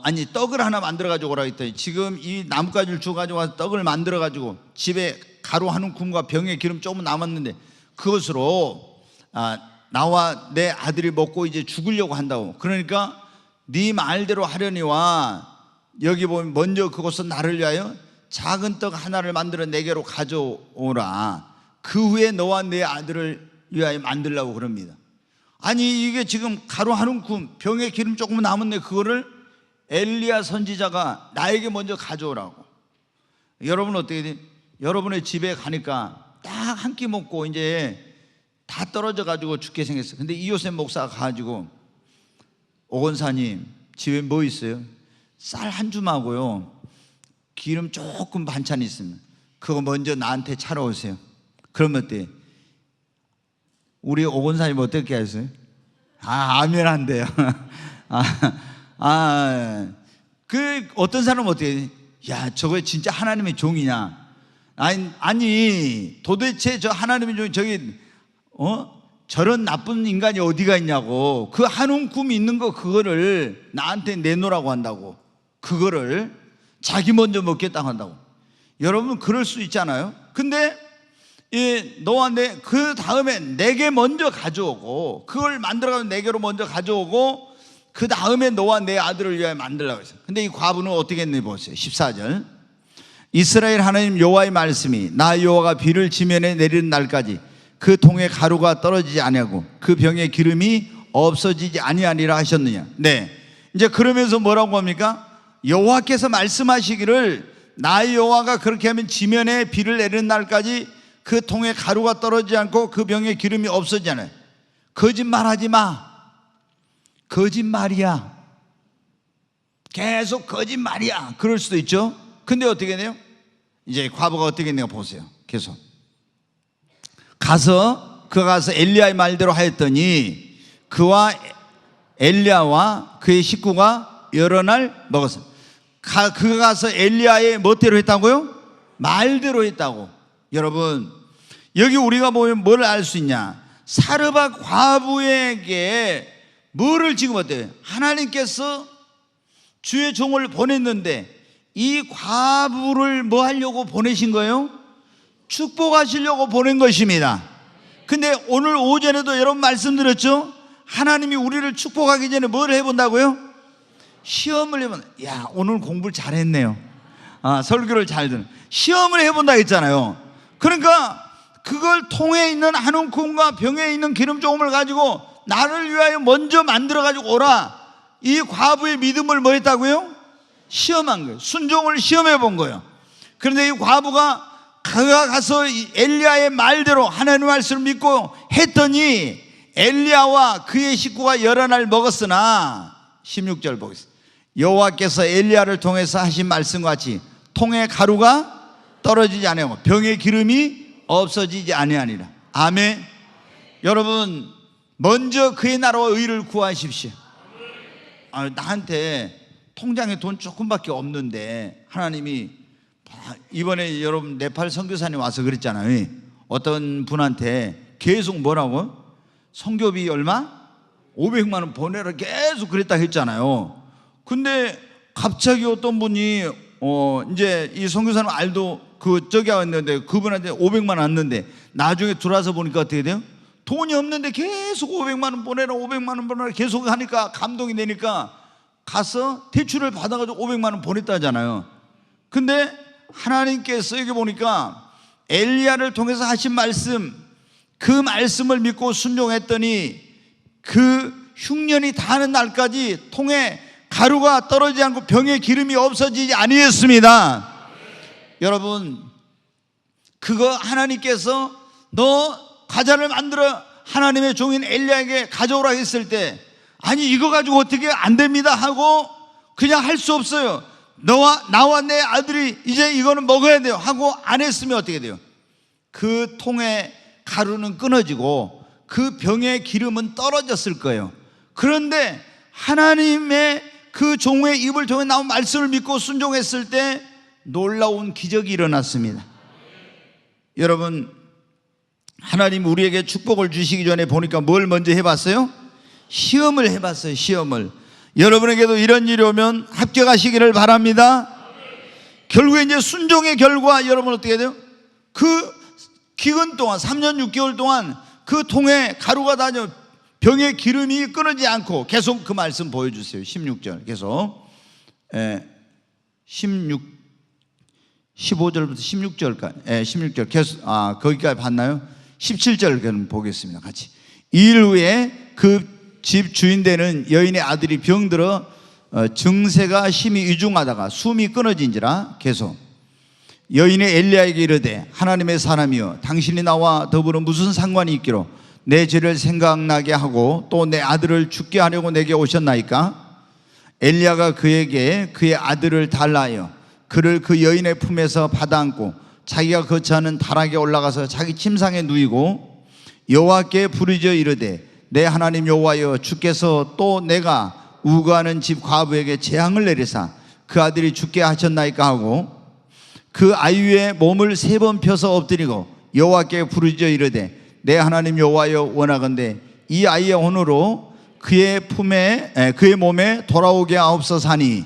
아니 떡을 하나 만들어 가지고 오라 했더니 지금 이 나뭇가지를 줘 가지고 와서 떡을 만들어 가지고 집에 가루 한 움큼과 병에 기름 조금 남았는데 그것으로 나와 내 아들이 먹고 이제 죽으려고 한다고. 그러니까 네 말대로 하려니와 여기 보면 먼저 그것은 나를 위하여 작은 떡 하나를 만들어 내게로 가져오라. 그 후에 너와 내 아들을 위하여 만들라고 그럽니다. 아니 이게 지금 가루 한 움큼 병에 기름 조금 남았네, 그거를 엘리야 선지자가 나에게 먼저 가져오라고. 여러분 어떻게 돼요? 여러분의 집에 가니까 딱 한 끼 먹고 이제 다 떨어져 가지고 죽게 생겼어요. 근데 이요셉 목사가 가가지고 오건사님 집에 뭐 있어요? 쌀 한 줌하고요 기름 조금 반찬 있으면 그거 먼저 나한테 차려 오세요. 그러면 어때요? 우리 오건사님 어떻게 하세요? 아멘 한대요. 그 어떤 사람은 어떻게 해요? 야, 저거 진짜 하나님의 종이냐? 아니 도대체 저 하나님의 종이 저기 저런 나쁜 인간이 어디가 있냐고. 그 한 움큼 있는 거 그거를 나한테 내놓으라고 한다고. 그거를 자기 먼저 먹겠다고 한다고. 여러분 그럴 수 있잖아요. 근데 너와 그 다음에 내게 먼저 가져오고, 그걸 만들어가지고 내게로 먼저 가져오고, 그 다음에 너와 내 아들을 위하여 만들라고 했어요. 근데 이 과부는 어떻게 했는지 보세요. 14절. 이스라엘 하나님 여호와의 말씀이 나 여호와가 비를 지면에 내리는 날까지 그 통에 가루가 떨어지지 아니하고 그 병에 기름이 없어지지 아니하니라 하셨느냐. 네, 이제 그러면서 뭐라고 합니까? 여호와께서 말씀하시기를 나 여호와가 그렇게 하면 지면에 비를 내리는 날까지 그 통에 가루가 떨어지지 않고 그 병에 기름이 없어지지 않아요. 거짓말하지 마. 거짓말이야. 계속 거짓말이야. 그럴 수도 있죠. 근데 어떻게 돼요? 이제 과부가 어떻게 했는가 보세요. 계속 그가 가서 엘리야의 말대로 하였더니 그와 엘리야와 그의 식구가 여러 날 먹었어요. 그가 가서 엘리야의 멋대로 했다고요? 말대로 했다고. 여러분, 여기 우리가 보면 뭘 알 수 있냐? 사르밧 과부에게 뭐를 지금 어때요? 하나님께서 주의 종을 보냈는데 이 과부를 뭐 하려고 보내신 거예요? 축복하시려고 보낸 것입니다. 근데 오늘 오전에도 여러분 말씀드렸죠? 하나님이 우리를 축복하기 전에 뭘 해본다고요? 시험을 해본다. 야, 오늘 공부를 잘했네요. 설교를 잘 듣는. 시험을 해본다 했잖아요. 그러니까 그걸 통에 있는 한 움큼과 병에 있는 기름 조금을 가지고 나를 위하여 먼저 만들어가지고 오라. 이 과부의 믿음을 뭐 했다고요? 시험한 거예요. 순종을 시험해 본 거예요. 그런데 이 과부가 그가 가서 엘리야의 말대로 하나님의 말씀을 믿고 했더니 엘리야와 그의 식구가 여러 날 먹었으나 16절 보겠습니다. 여호와께서 엘리야를 통해서 하신 말씀과 같이 통에 가루가 떨어지지 아니하고 병에 기름이 없어지지 아니하니라. 아멘. 여러분, 먼저 그의 나라와 의를 구하십시오. 나한테 통장에 돈 조금밖에 없는데 하나님이 이번에 여러분 네팔 선교사님 와서 그랬잖아요. 어떤 분한테 계속 뭐라고? 선교비 얼마? 500만 원 보내라 계속 그랬다 했잖아요. 근데 갑자기 어떤 분이 이제 이 선교사님 알도 저기 왔는데 그분한테 500만 원 왔는데 나중에 들어와서 보니까 어떻게 돼요? 돈이 없는데 계속 500만 원 보내라 500만 원 보내라 계속 하니까 감동이 되니까 가서 대출을 받아가지고 500만 원 보냈다잖아요. 근데 하나님께서 여기 보니까 엘리야를 통해서 하신 말씀, 그 말씀을 믿고 순종했더니 그 흉년이 다하는 날까지 통에 가루가 떨어지지 않고 병에 기름이 없어지지 아니했습니다. 여러분, 그거 하나님께서 너 과자를 만들어 하나님의 종인 엘리야에게 가져오라 했을 때 아니 이거 가지고 어떻게 안 됩니다 하고 그냥 할 수 없어요. 나와 내 아들이 이제 이거는 먹어야 돼요 하고 안 했으면 어떻게 돼요? 그 통에 가루는 끊어지고 그 병의 기름은 떨어졌을 거예요. 그런데 하나님의 그 종의 입을 통해 나온 말씀을 믿고 순종했을 때 놀라운 기적이 일어났습니다. 여러분, 하나님 우리에게 축복을 주시기 전에 보니까 뭘 먼저 해봤어요? 시험을 해봤어요. 시험을. 여러분에게도 이런 일이 오면 합격하시기를 바랍니다. 결국에 이제 순종의 결과 여러분 어떻게 돼요? 그 기간 동안 3년 6개월 동안 그 통에 가루가 다녀 병의 기름이 끊어지지 않고 계속 그 말씀 보여주세요. 16절 계속 15절부터 16절까지 16절 계속 거기까지 봤나요? 17절 보겠습니다. 같이. 2일 후에 그 집 주인 되는 여인의 아들이 병들어 증세가 심히 위중하다가 숨이 끊어진지라 계속 여인의 엘리야에게 이르되 하나님의 사람이여 당신이 나와 더불어 무슨 상관이 있기로 내 죄를 생각나게 하고 또 내 아들을 죽게 하려고 내게 오셨나이까? 엘리야가 그에게 그의 아들을 달라 하여 그를 그 여인의 품에서 받아안고 자기가 거처하는 다락에 올라가서 자기 침상에 누이고 여호와께 부르짖어 이르되 내 하나님 여호와여 주께서 또 내가 우거하는 집 과부에게 재앙을 내리사 그 아들이 죽게 하셨나이까 하고 그 아이 위에 몸을 3번 펴서 엎드리고 여호와께 부르짖어 이르되 내 하나님 여호와여 원하건대 이 아이의 혼으로 그의 몸에 돌아오게 하옵소서 하니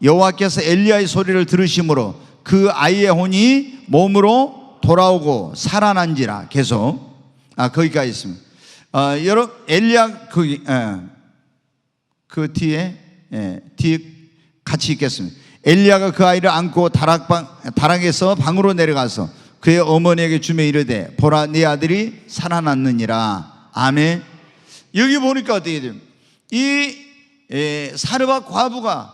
여호와께서 엘리야의 소리를 들으심으로 그 아이의 혼이 몸으로 돌아오고 살아난지라. 계속 거기까지 있습니다. 여러분 엘리야 그 뒤에 같이 읽겠습니다. 엘리야가 그 아이를 안고 다락에서 방으로 내려가서 그의 어머니에게 주며 이르되 보라 네 아들이 살아났느니라. 아멘. 여기 보니까 어떻게 돼요? 이 사르밧 과부가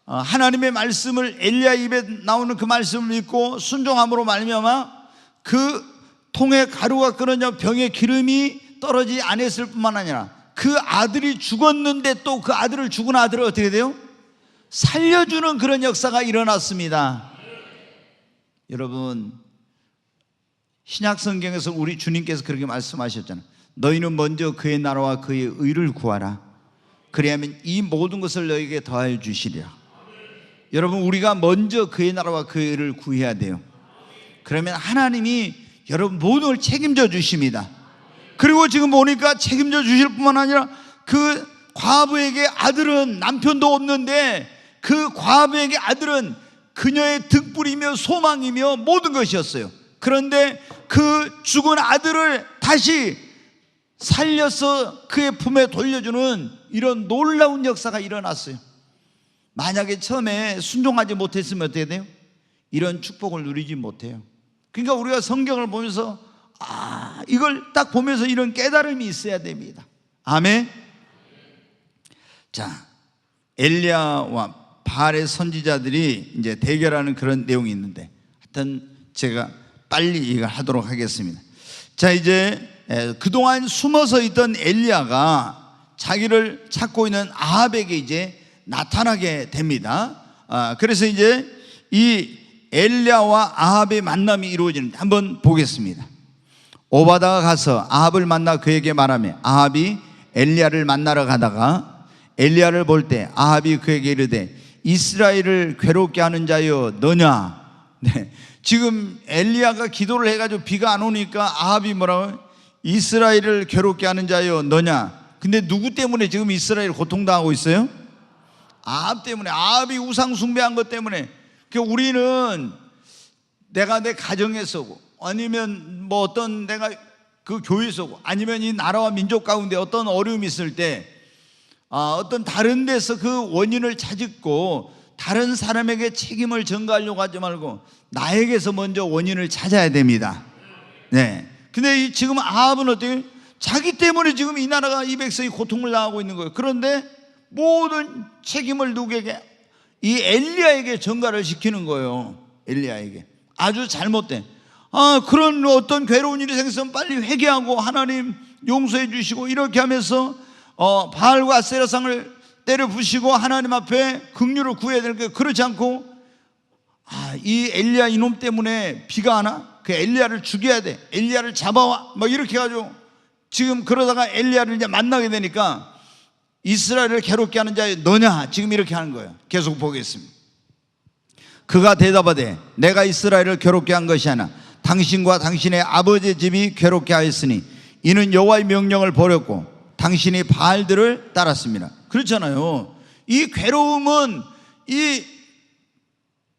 하나님의 말씀을, 엘리야 입에 나오는 그 말씀을 믿고 순종함으로 말미암아 그 통에 가루가 끓어져 병에 기름이 떨어지지 않았을 뿐만 아니라 그 아들이 죽었는데 또 그 아들을, 죽은 아들을 어떻게 돼요? 살려주는 그런 역사가 일어났습니다. 여러분 신약 성경에서 우리 주님께서 그렇게 말씀하셨잖아요. 너희는 먼저 그의 나라와 그의 의를 구하라. 그리하면 이 모든 것을 너희에게 더하여 주시리라. 여러분 우리가 먼저 그의 나라와 그의 의를 구해야 돼요. 그러면 하나님이 여러분 모든 걸 책임져 주십니다. 그리고 지금 보니까 책임져 주실 뿐만 아니라 그 과부에게 아들은 남편도 없는데 그 과부에게 아들은 그녀의 등불이며 소망이며 모든 것이었어요. 그런데 그 죽은 아들을 다시 살려서 그의 품에 돌려주는 이런 놀라운 역사가 일어났어요. 만약에 처음에 순종하지 못했으면 어떻게 돼요? 이런 축복을 누리지 못해요. 그러니까 우리가 성경을 보면서 이걸 딱 보면서 이런 깨달음이 있어야 됩니다. 아멘. 자, 엘리야와 바알의 선지자들이 이제 대결하는 그런 내용이 있는데 하여튼 제가 빨리 이걸 하도록 하겠습니다. 자, 이제 그동안 숨어서 있던 엘리야가 자기를 찾고 있는 아합에게 이제 나타나게 됩니다. 그래서 이제 이 엘리야와 아합의 만남이 이루어지는데 한번 보겠습니다. 오바다가 가서 아합을 만나 그에게 말하며 아합이 엘리야를 만나러 가다가 엘리야를 볼 때 아합이 그에게 이르되 이스라엘을 괴롭게 하는 자여 너냐. 네. 지금 엘리야가 기도를 해가지고 비가 안 오니까 아합이 뭐라고? 이스라엘을 괴롭게 하는 자여 너냐. 근데 누구 때문에 지금 이스라엘 고통당하고 있어요? 아합 때문에. 아합이 우상 숭배한 것 때문에. 우리는 내가 내 가정에서고 아니면 뭐 어떤 내가 그 교회에서고 아니면 이 나라와 민족 가운데 어떤 어려움이 있을 때 어떤 다른 데서 그 원인을 찾고 다른 사람에게 책임을 전가하려고 하지 말고 나에게서 먼저 원인을 찾아야 됩니다. 네. 근데 지금 아합은 어떻게? 자기 때문에 지금 이 나라가 이 백성이 고통을 당하고 있는 거예요. 그런데 모든 책임을 누구에게? 이 엘리야에게 전가를 시키는 거예요. 엘리야에게. 아주 잘못된. 그런 어떤 괴로운 일이 생기면 빨리 회개하고 하나님 용서해 주시고 이렇게 하면서 바알과 아세라상을 때려 부시고 하나님 앞에 긍휼을 구해야 될 거예요. 그렇지 않고 이 엘리야 이놈 때문에 비가 안 와? 그 엘리야를 죽여야 돼. 엘리야를 잡아와. 뭐 이렇게 해가지고 지금 그러다가 엘리야를 이제 만나게 되니까 이스라엘을 괴롭게 하는 자여 너냐. 지금 이렇게 하는 거예요. 계속 보겠습니다. 그가 대답하되 내가 이스라엘을 괴롭게 한 것이 아니라 당신과 당신의 아버지의 집이 괴롭게 하였으니 이는 여호와의 명령을 버렸고 당신이 바알들을 따랐습니다. 그렇잖아요. 이 괴로움은 이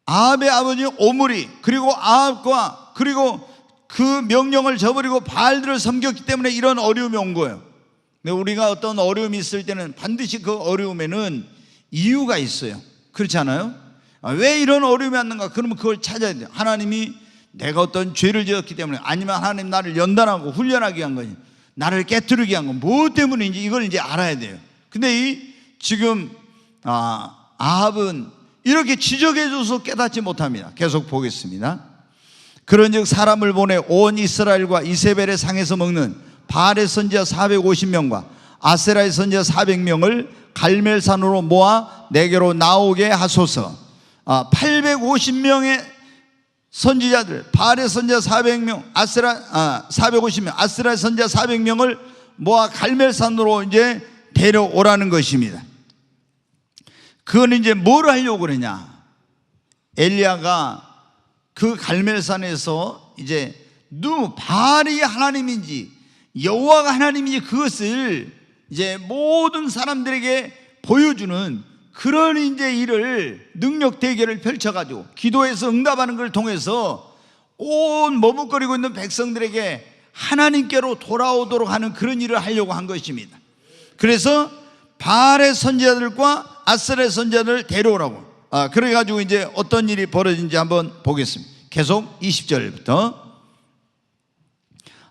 아합의 아버지 오므리 그리고 아합과 그리고 그 명령을 저버리고 바알들을 섬겼기 때문에 이런 어려움이 온 거예요. 근데 우리가 어떤 어려움이 있을 때는 반드시 그 어려움에는 이유가 있어요. 그렇지 않아요? 왜 이런 어려움이 왔는가? 그러면 그걸 찾아야 돼요. 하나님이 내가 어떤 죄를 지었기 때문에 아니면 하나님 나를 연단하고 훈련하게 한 거지 나를 깨트리게 한 건 뭐 때문인지 이걸 이제 알아야 돼요. 근데 지금 아합은 이렇게 지적해줘서 깨닫지 못합니다. 계속 보겠습니다. 그런즉 사람을 보내 온 이스라엘과 이세벨의 상에서 먹는 바알의 선지자 450명과 아세라의 선지자 400명을 갈멜산으로 모아 내게로 나오게 하소서. 850명의 선지자들, 바알의 선지자 400명, 450명, 아세라의 선지자 400명을 모아 갈멜산으로 이제 데려오라는 것입니다. 그건 이제 뭘 하려고 그러냐? 엘리야가 그 갈멜산에서 이제 바알이 하나님인지 여호와가 하나님인지 그것을 이제 모든 사람들에게 보여주는 그런 이제 일을 능력 대결을 펼쳐가지고 기도해서 응답하는 걸 통해서 온 머뭇거리고 있는 백성들에게 하나님께로 돌아오도록 하는 그런 일을 하려고 한 것입니다. 그래서 바알의 선지자들과 아스라엘 선지자들을 데려오라고. 그래가지고 이제 어떤 일이 벌어진지 한번 보겠습니다. 계속 20절부터.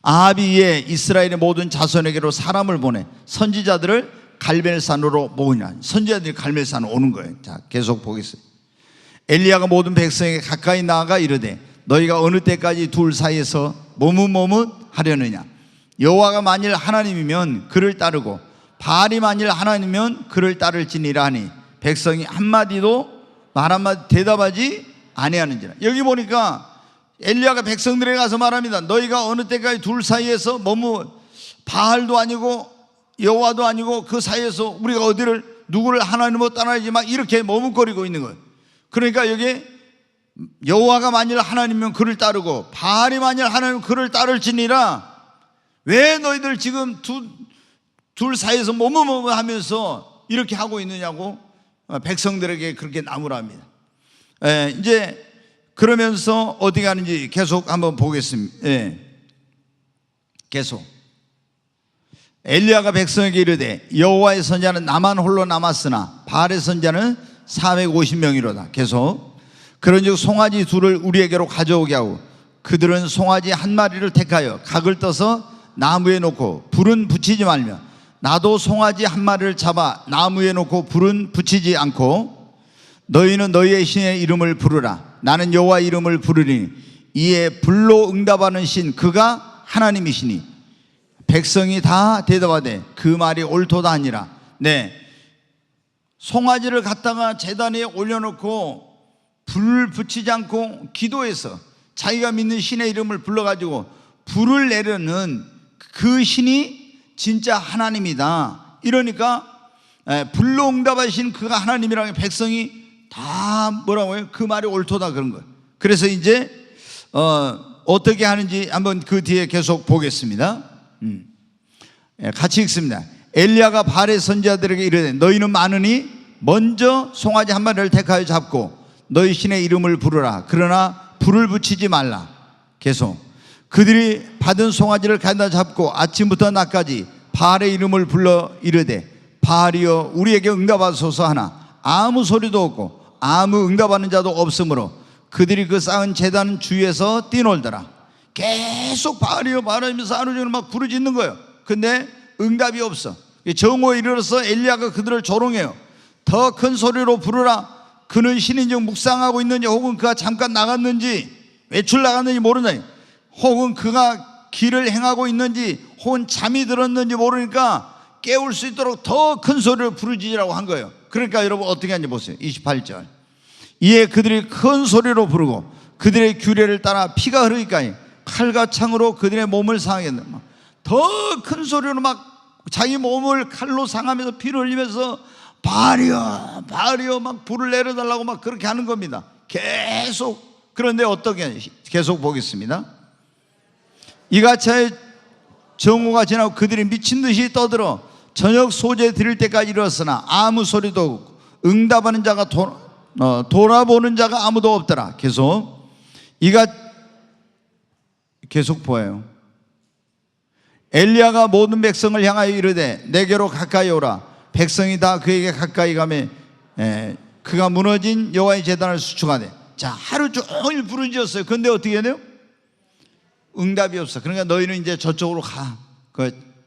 아합이 이에 이스라엘의 모든 자손에게로 사람을 보내 선지자들을 갈멜산으로 모으니라. 선지자들이 갈멜산으로 오는 거예요. 자, 계속 보겠습니다. 엘리야가 모든 백성에게 가까이 나아가 이르되 너희가 어느 때까지 둘 사이에서 머뭇머뭇하려느냐. 여호와가 만일 하나님이면 그를 따르고 바알이 만일 하나님이면 그를 따를지니라 하니 백성이 한마디도 말 한마디 대답하지 아니하는지라. 여기 보니까 엘리야가 백성들에게 가서 말합니다. 너희가 어느 때까지 둘 사이에서 바알도 아니고 여호와도 아니고 그 사이에서 우리가 어디를 누구를 하나님으로 따라야지 막 이렇게 머뭇거리고 있는 거예요. 그러니까 여기 여호와가 만일 하나님이면 그를 따르고 바알이 만일 하나님이면 그를 따를지니라. 왜 너희들 지금 둘 사이에서 머뭇머뭇하면서 이렇게 하고 있느냐고 백성들에게 그렇게 나무랍니다. 이제 그러면서 어디 가는지 계속 한번 보겠습니다. 계속. 엘리야가 백성에게 이르되 여호와의 선지자는 나만 홀로 남았으나 바알의 선지자는 450명이로다. 계속. 그런즉 송아지 둘을 우리에게로 가져오게 하고 그들은 송아지 한 마리를 택하여 각을 떠서 나무에 놓고 불은 붙이지 말며 나도 송아지 한 마리를 잡아 나무에 놓고 불은 붙이지 않고 너희는 너희의 신의 이름을 부르라. 나는 여호와 이름을 부르리니 이에 불로 응답하는 신 그가 하나님이시니 백성이 다 대답하되 그 말이 옳도다 하니라. 네, 송아지를 갖다가 제단에 올려놓고 불을 붙이지 않고 기도해서 자기가 믿는 신의 이름을 불러가지고 불을 내려는 그 신이 진짜 하나님이다. 이러니까 불로 응답하신 그가 하나님이라는 백성이 다 뭐라고 해요? 그 말이 옳도다 그런 거예요. 그래서 이제 어떻게 하는지 한번 그 뒤에 계속 보겠습니다. 같이 읽습니다. 엘리야가 바알의 선지자들에게 이르되 너희는 많으니 먼저 송아지 한 마리를 택하여 잡고 너희 신의 이름을 부르라. 그러나 불을 붙이지 말라. 계속. 그들이 받은 송아지를 가져다 잡고 아침부터 낮까지 바알의 이름을 불러 이르되 바알이여 우리에게 응답하소서 하나 아무 소리도 없고 아무 응답하는 자도 없으므로 그들이 그 쌓은 제단 주위에서 뛰놀더라. 계속 바알이여 바알이면서 하루 종일 막 부르짖는 거예요. 근데 응답이 없어. 정오에 이르러서 엘리야가 그들을 조롱해요. 더 큰 소리로 부르라. 그는 신인즉 묵상하고 있는지 혹은 그가 잠깐 나갔는지 외출 나갔는지 모르나니 혹은 그가 길을 행하고 있는지 혹은 잠이 들었는지 모르니까 깨울 수 있도록 더 큰 소리로 부르짖으라고 한 거예요. 그러니까 여러분 어떻게 하는지 보세요. 28절. 이에 그들이 큰 소리로 부르고 그들의 규례를 따라 피가 흐르기까지 칼과 창으로 그들의 몸을 상하게 한다. 더 큰 소리로 막 자기 몸을 칼로 상하면서 피를 흘리면서 바알이여 바알이여 막 불을 내려달라고 막 그렇게 하는 겁니다. 계속. 그런데 어떻게 하는지 계속 보겠습니다. 이같이 정오가 지나고 그들이 미친 듯이 떠들어 저녁 소재 드릴 때까지 이르렀으나 아무 소리도 없고 응답하는 자가 돌아보는 자가 아무도 없더라. 계속 보여요. 엘리야가 모든 백성을 향하여 이르되 내게로 가까이 오라. 백성이 다 그에게 가까이 가매 그가 무너진 여호와의 제단을 수축하되. 자, 하루 종일 부르짖었어요. 근데 어떻게 해야 돼요? 응답이 없어. 그러니까 너희는 이제 저쪽으로 가.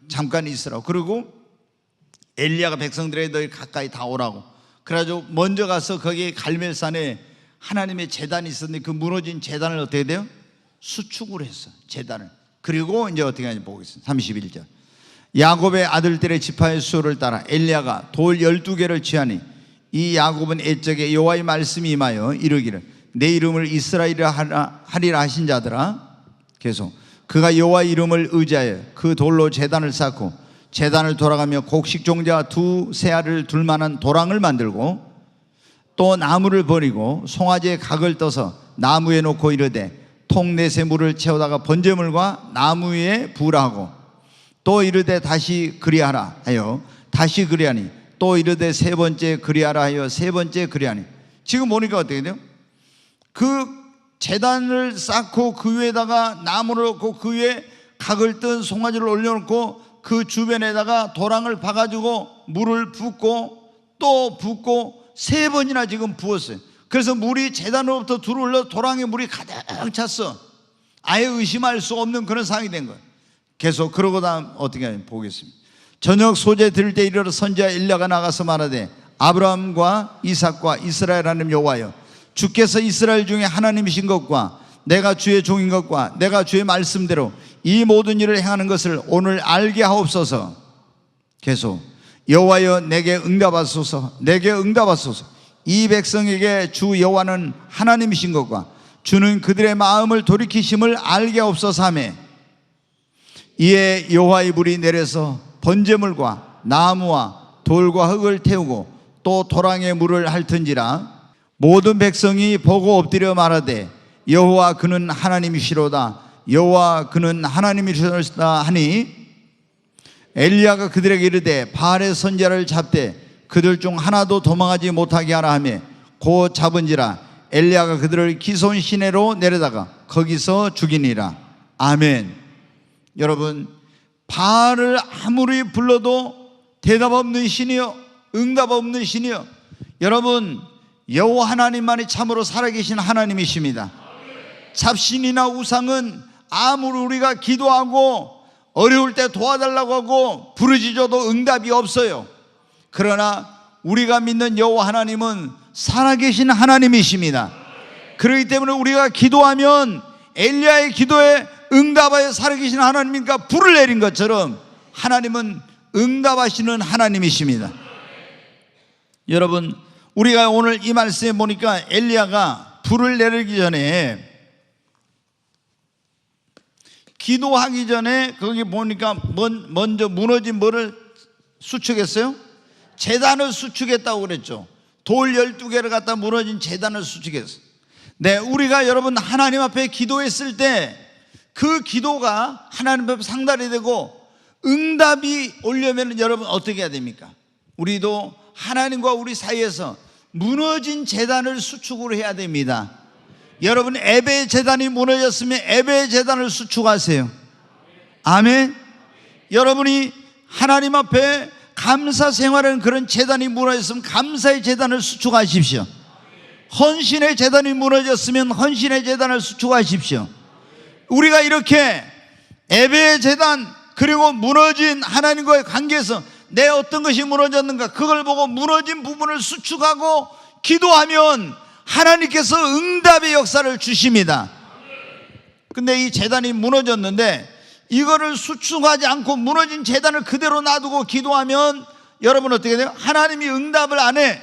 잠깐 있으라고. 그리고 엘리야가 백성들에게 너희 가까이 다 오라고. 그래가지고 먼저 가서 거기 갈멜산에 하나님의 제단이 있었는데 그 무너진 제단을 어떻게 돼요? 수축을 했어. 제단을. 그리고 이제 어떻게 하는지 보겠습니다. 31절. 야곱의 아들들의 지파의 수를 따라 엘리야가 돌 12개를 취하니 이 야곱은 옛적에 여호와의 말씀이 임하여 이르기를 내 이름을 이스라엘이라 하리라 하신 자들아. 계속. 그가 여호와의 이름을 의지하여 그 돌로 제단을 쌓고 제단을 돌아가며 곡식 종자 두 세알을 둘 만한 도랑을 만들고 또 나무를 버리고 송아지의 각을 떠서 나무에 놓고 이르되 통 넷에 물을 채우다가 번제물과 나무 위에 부으라 하고 또 이르되 다시 그리하라 하여 다시 그리하니 또 이르되 세 번째 그리하라 하여 세 번째 그리하니. 지금 보니까 어떻게 돼요? 그 제단을 쌓고 그 위에다가 나무를 놓고 그 위에 각을 뜬 송아지를 올려놓고 그 주변에다가 도랑을 파가지고 물을 붓고 또 붓고 3번이나 지금 부었어요. 그래서 물이 제단으로부터 들어올려 도랑에 물이 가득 찼어. 아예 의심할 수 없는 그런 상황이 된 거예요. 계속 그러고 다음 어떻게 하냐 보겠습니다. 저녁 소재 들을 때 이르러 선지자 엘리야가 나가서 말하되 아브라함과 이삭과 이스라엘 하나님 여호와여, 주께서 이스라엘 중에 하나님이신 것과 내가 주의 종인 것과 내가 주의 말씀대로 이 모든 일을 행하는 것을 오늘 알게 하옵소서. 계속 여호와여 내게 응답하소서, 내게 응답하소서. 이 백성에게 주 여호와는 하나님이신 것과 주는 그들의 마음을 돌이키심을 알게 하옵소서 하매, 이에 여호와의 불이 내려서 번제물과 나무와 돌과 흙을 태우고 또 도랑에 물을 핥은지라. 모든 백성이 보고 엎드려 말하되 여호와 그는 하나님이시로다, 여호와 그는 하나님이시로다 하니, 엘리야가 그들에게 이르되 바알의 선지자를 잡되 그들 중 하나도 도망하지 못하게 하라 하며 곧 잡은지라. 엘리야가 그들을 기손 시내로 내려다가 거기서 죽이니라. 아멘. 여러분, 바알을 아무리 불러도 대답 없는 신이요, 응답 없는 신이요. 여러분, 여호와 하나님만이 참으로 살아계신 하나님이십니다. 잡신이나 우상은 아무리 우리가 기도하고 어려울 때 도와달라고 하고 부르짖어도 응답이 없어요. 그러나 우리가 믿는 여호와 하나님은 살아계신 하나님이십니다. 그렇기 때문에 우리가 기도하면 엘리야의 기도에 응답하여 살아계신 하나님이니까 불을 내린 것처럼 하나님은 응답하시는 하나님이십니다. 여러분, 우리가 오늘 이 말씀에 보니까 엘리야가 불을 내리기 전에, 기도하기 전에 거기 보니까 먼저 무너진 뭐를 수축했어요? 제단을 수축했다고 그랬죠. 돌 12개를 갖다 무너진 제단을 수축했어요. 네, 우리가 여러분 하나님 앞에 기도했을 때 그 기도가 하나님 앞에 상달이 되고 응답이 오려면 여러분 어떻게 해야 됩니까? 우리도 하나님과 우리 사이에서 무너진 제단을 수축을 해야 됩니다. 여러분, 에베의 제단이 무너졌으면 에베의 제단을 수축하세요. 아멘. 여러분이 하나님 앞에 감사 생활하는 그런 제단이 무너졌으면 감사의 제단을 수축하십시오. 헌신의 제단이 무너졌으면 헌신의 제단을 수축하십시오. 우리가 이렇게 에베의 제단, 그리고 무너진 하나님과의 관계에서 내 어떤 것이 무너졌는가, 그걸 보고 무너진 부분을 수축하고 기도하면 하나님께서 응답의 역사를 주십니다. 근데 이 제단이 무너졌는데 이거를 수축하지 않고 무너진 제단을 그대로 놔두고 기도하면 여러분 어떻게 돼요? 하나님이 응답을 안 해.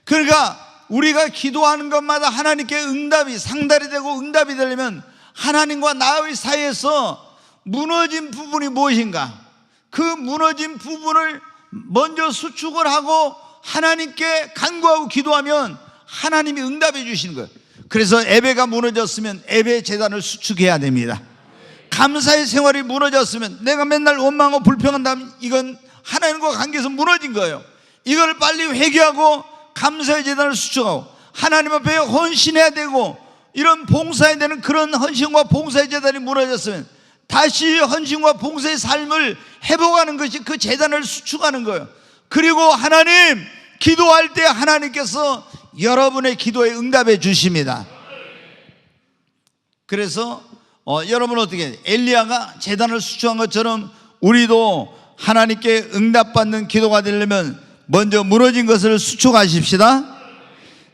그러니까 우리가 기도하는 것마다 하나님께 응답이 상달이 되고 응답이 되려면 하나님과 나의 사이에서 무너진 부분이 무엇인가, 그 무너진 부분을 먼저 수축을 하고 하나님께 간구하고 기도하면 하나님이 응답해 주시는 거예요. 그래서 에베가 무너졌으면 에베의 제단을 수축해야 됩니다. 감사의 생활이 무너졌으면, 내가 맨날 원망하고 불평한다면 이건 하나님과 관계에서 무너진 거예요. 이걸 빨리 회개하고 감사의 제단을 수축하고 하나님 앞에 헌신해야 되고, 이런 봉사해야 되는 그런 헌신과 봉사의 제단이 무너졌으면 다시 헌신과 봉사의 삶을 회복하는 것이 그 제단을 수축하는 거예요. 그리고 하나님, 기도할 때 하나님께서 여러분의 기도에 응답해 주십니다. 그래서 여러분 어떻게 해요? 엘리야가 제단을 수축한 것처럼 우리도 하나님께 응답받는 기도가 되려면 먼저 무너진 것을 수축하십시다.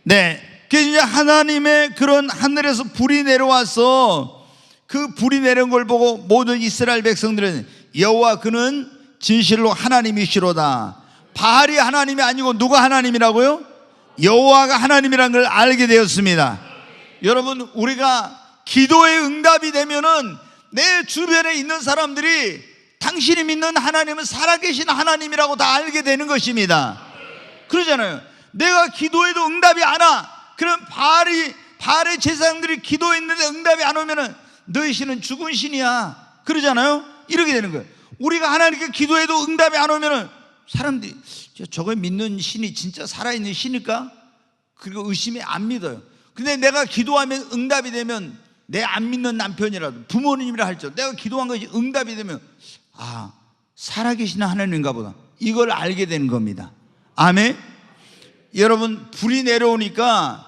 네, 그래서 이제 하나님의 그런 하늘에서 불이 내려와서 그 불이 내려온 걸 보고 모든 이스라엘 백성들은 여호와 그는 진실로 하나님이시로다. 바알이 하나님이 아니고 누가 하나님이라고요? 여호와가 하나님이라는 걸 알게 되었습니다. 여러분, 우리가 기도의 응답이 되면은 내 주변에 있는 사람들이 당신이 믿는 하나님은 살아계신 하나님이라고 다 알게 되는 것입니다. 그러잖아요. 내가 기도해도 응답이 안 와. 그럼 바알의 제사장들이 기도했는데 응답이 안 오면은 너희 신은 죽은 신이야, 그러잖아요. 이렇게 되는 거예요. 우리가 하나님께 기도해도 응답이 안 오면은 사람들이 저거 믿는 신이 진짜 살아있는 신일까? 그리고 의심이 안 믿어요. 근데 내가 기도하면 응답이 되면 내 안 믿는 남편이라도 부모님이라 할지라도 내가 기도한 것이 응답이 되면 아, 살아계신 하나님인가 보다, 이걸 알게 되는 겁니다. 아멘. 여러분, 불이 내려오니까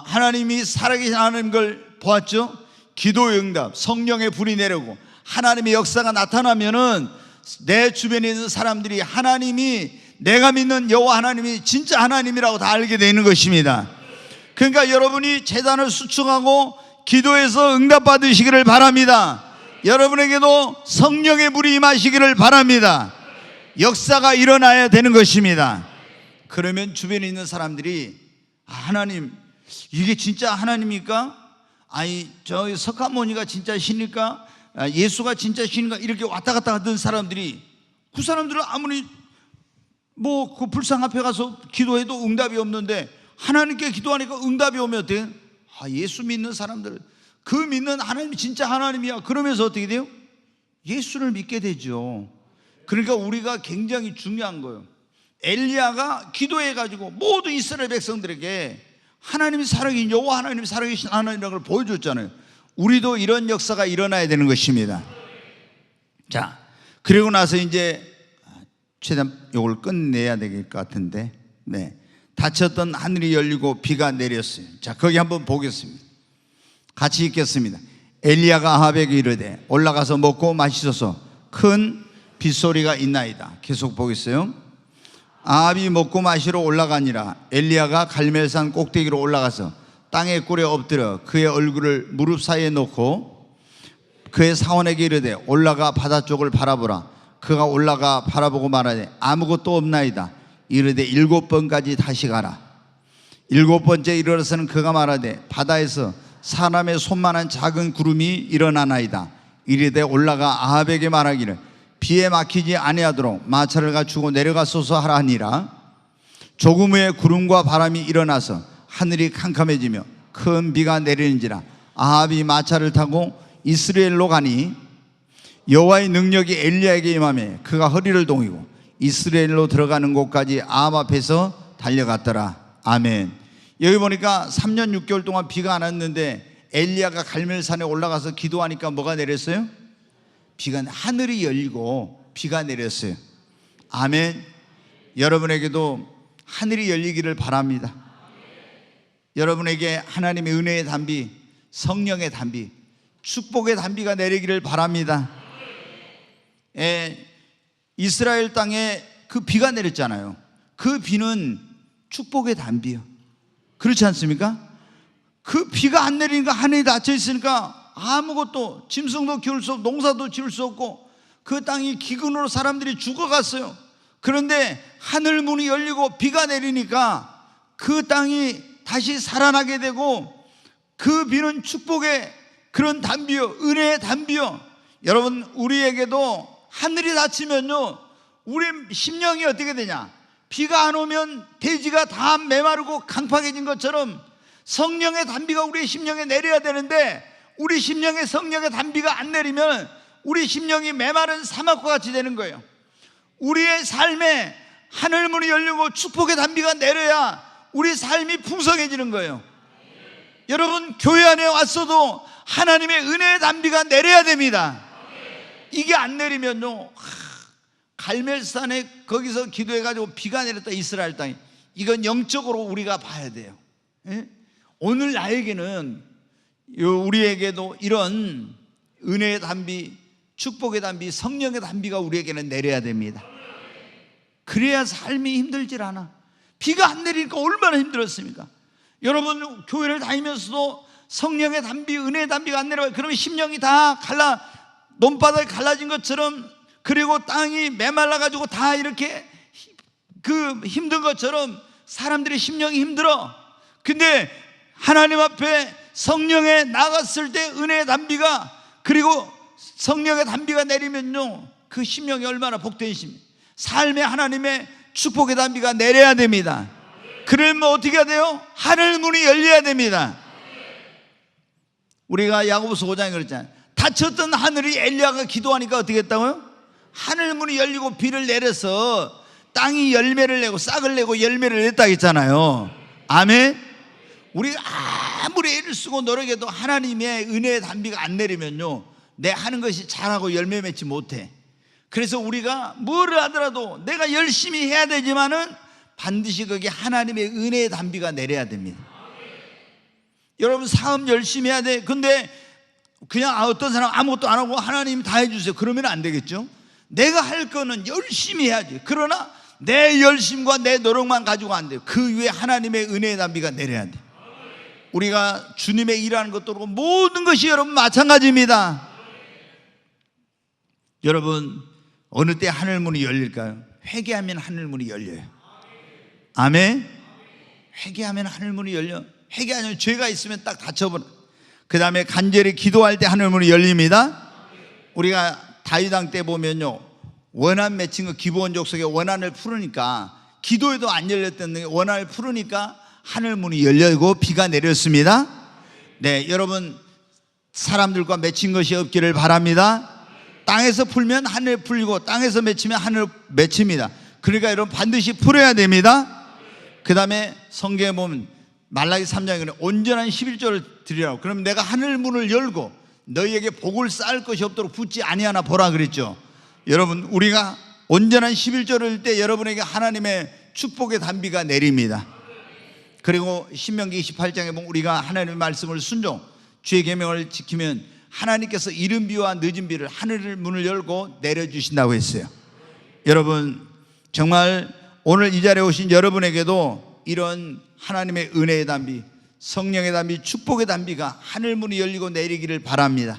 하나님이 살아계신 하나님 걸 보았죠. 기도의 응답, 성령의 불이 내려오고 하나님의 역사가 나타나면은 내 주변에 있는 사람들이 하나님이, 내가 믿는 여호와 하나님이 진짜 하나님이라고 다 알게 되는 것입니다. 그러니까 여러분이 제단을 수축하고 기도해서 응답 받으시기를 바랍니다. 여러분에게도 성령의 불이 임하시기를 바랍니다. 역사가 일어나야 되는 것입니다. 그러면 주변에 있는 사람들이 하나님, 이게 진짜 하나님입니까? 아니, 저 석가모니가 진짜 신일까? 예수가 진짜 신인가? 이렇게 왔다 갔다 하던 사람들이, 그 사람들은 아무리 그 불상 앞에 가서 기도해도 응답이 없는데 하나님께 기도하니까 응답이 오면 어때요? 예수 믿는 사람들, 그 믿는 하나님이 진짜 하나님이야. 그러면서 어떻게 돼요? 예수를 믿게 되죠. 그러니까 우리가 굉장히 중요한 거예요. 엘리야가 기도해가지고 모든 이스라엘 백성들에게 하나님이 살아계신, 여호와 하나님이 살아계신 하나님이라는 걸 보여줬잖아요. 우리도 이런 역사가 일어나야 되는 것입니다. 자, 그리고 나서 이제 최대한 이걸 끝내야 될 것 같은데, 네, 닫혔던 하늘이 열리고 비가 내렸어요. 자, 거기 한번 보겠습니다. 같이 읽겠습니다. 엘리야가 아합에게 이르되 올라가서 먹고 마시소서, 큰 빗소리가 있나이다. 계속 보겠어요. 아합이 먹고 마시러 올라가니라. 엘리야가 갈멜산 꼭대기로 올라가서 땅에 꿇에 엎드려 그의 얼굴을 무릎 사이에 놓고 그의 사원에게 이르되 올라가 바다 쪽을 바라보라. 그가 올라가 바라보고 말하되 아무것도 없나이다. 이르되 7번까지 다시 가라. 7번째 이르러서는 그가 말하되 바다에서 사람의 손만한 작은 구름이 일어나나이다. 이르되 올라가 아합에게 말하기를 비에 막히지 아니하도록 마차를 갖추고 내려가소서 하라 하니라. 조금 후에 구름과 바람이 일어나서 하늘이 캄캄해지며 큰 비가 내리는지라. 아합이 마차를 타고 이스라엘로 가니 여호와의 능력이 엘리야에게 임하매 그가 허리를 동이고 이스라엘로 들어가는 곳까지 아합 앞에서 달려갔더라. 아멘. 여기 보니까 3년 6개월 동안 비가 안 왔는데 엘리야가 갈멜산에 올라가서 기도하니까 뭐가 내렸어요? 비가, 하늘이 열리고 비가 내렸어요. 아멘. 여러분에게도 하늘이 열리기를 바랍니다. 여러분에게 하나님의 은혜의 단비, 성령의 단비, 축복의 단비가 내리기를 바랍니다. 이스라엘 땅에 그 비가 내렸잖아요. 그 비는 축복의 단비예요. 그렇지 않습니까? 그 비가 안 내리니까 하늘이 닫혀 있으니까 아무것도, 짐승도 키울 수 없고 농사도 지을 수 없고 그 땅이 기근으로 사람들이 죽어갔어요. 그런데 하늘 문이 열리고 비가 내리니까 그 땅이 다시 살아나게 되고, 그 비는 축복의 그런 단비요, 은혜의 단비요. 여러분, 우리에게도 하늘이 닫히면요, 우리 심령이 어떻게 되냐? 비가 안 오면 대지가 다 메마르고 강팍해진 것처럼 성령의 단비가 우리 심령에 내려야 되는데, 우리 심령에 성령의 단비가 안 내리면 우리 심령이 메마른 사막과 같이 되는 거예요. 우리의 삶에 하늘문이 열리고 축복의 단비가 내려야 우리 삶이 풍성해지는 거예요. 여러분, 교회 안에 왔어도 하나님의 은혜의 단비가 내려야 됩니다. 이게 안 내리면요, 갈멜산에 거기서 기도해가지고 비가 내렸다, 이스라엘 땅에. 이건 영적으로 우리가 봐야 돼요. 오늘 나에게는, 우리에게도 이런 은혜의 단비, 축복의 단비, 성령의 단비가 우리에게는 내려야 됩니다. 그래야 삶이 힘들질 않아. 비가 안 내리니까 얼마나 힘들었습니까? 여러분, 교회를 다니면서도 성령의 단비, 은혜의 단비가 안 내려와요. 그러면 심령이 다 논바닥에 갈라진 것처럼, 그리고 땅이 메말라가지고 다 이렇게 힘든 것처럼 사람들의 심령이 힘들어. 근데 하나님 앞에 성령에 나갔을 때 은혜의 단비가, 그리고 성령의 단비가 내리면요, 그 심령이 얼마나 복된 심, 삶에 하나님의 축복의 단비가 내려야 됩니다. 그러면 어떻게 해야 돼요? 하늘 문이 열려야 됩니다. 우리가 야고보서 5장에 그랬잖아요. 닫혔던 하늘이 엘리야가 기도하니까 어떻게 했다고요? 하늘 문이 열리고 비를 내려서 땅이 열매를 내고 싹을 내고 열매를 냈다 했잖아요. 아멘. 우리가 아무리 애를 쓰고 노력해도 하나님의 은혜의 단비가 안 내리면요, 내 하는 것이 잘하고 열매 맺지 못해. 그래서 우리가 뭐를 하더라도 내가 열심히 해야 되지만은 반드시 거기에 하나님의 은혜의 단비가 내려야 됩니다. 여러분, 사업 열심히 해야 돼. 근데 그냥 어떤 사람 아무것도 안 하고 하나님 다 해주세요, 그러면 안 되겠죠. 내가 할 거는 열심히 해야지. 그러나 내 열심과 내 노력만 가지고 안 돼요. 그 위에 하나님의 은혜의 단비가 내려야 돼. 우리가 주님의 일하는 것도 그렇고 모든 것이 여러분 마찬가지입니다. 여러분, 어느 때 하늘문이 열릴까요? 회개하면 하늘문이 열려요. 아멘. 회개하면 하늘문이 열려. 회개하면 죄가 있으면 딱 닫혀버려. 그 다음에 간절히 기도할 때 하늘문이 열립니다. 우리가 다윗왕 때 보면요, 원한 맺힌 거, 기브온 족속의 원한을 풀으니까, 기도에도 안 열렸던 게 원한을 풀으니까 하늘문이 열리고 비가 내렸습니다. 네, 여러분, 사람들과 맺힌 것이 없기를 바랍니다. 땅에서 풀면 하늘 풀리고 땅에서 맺히면 하늘 맺힙니다. 그러니까 여러분 반드시 풀어야 됩니다. 그 다음에 성경에 보면 말라기 3장에 온전한 11조를 드리라고. 그럼 내가 하늘문을 열고 너희에게 복을 쌓을 것이 없도록 붙지 아니하나 보라 그랬죠. 여러분, 우리가 온전한 11조를 때 여러분에게 하나님의 축복의 단비가 내립니다. 그리고 신명기 28장에 보면 우리가 하나님의 말씀을 순종, 주의 계명을 지키면 하나님께서 이른 비와 늦은 비를 하늘 문을 열고 내려주신다고 했어요. 여러분, 정말 오늘 이 자리에 오신 여러분에게도 이런 하나님의 은혜의 단비, 성령의 단비, 축복의 단비가 하늘 문이 열리고 내리기를 바랍니다.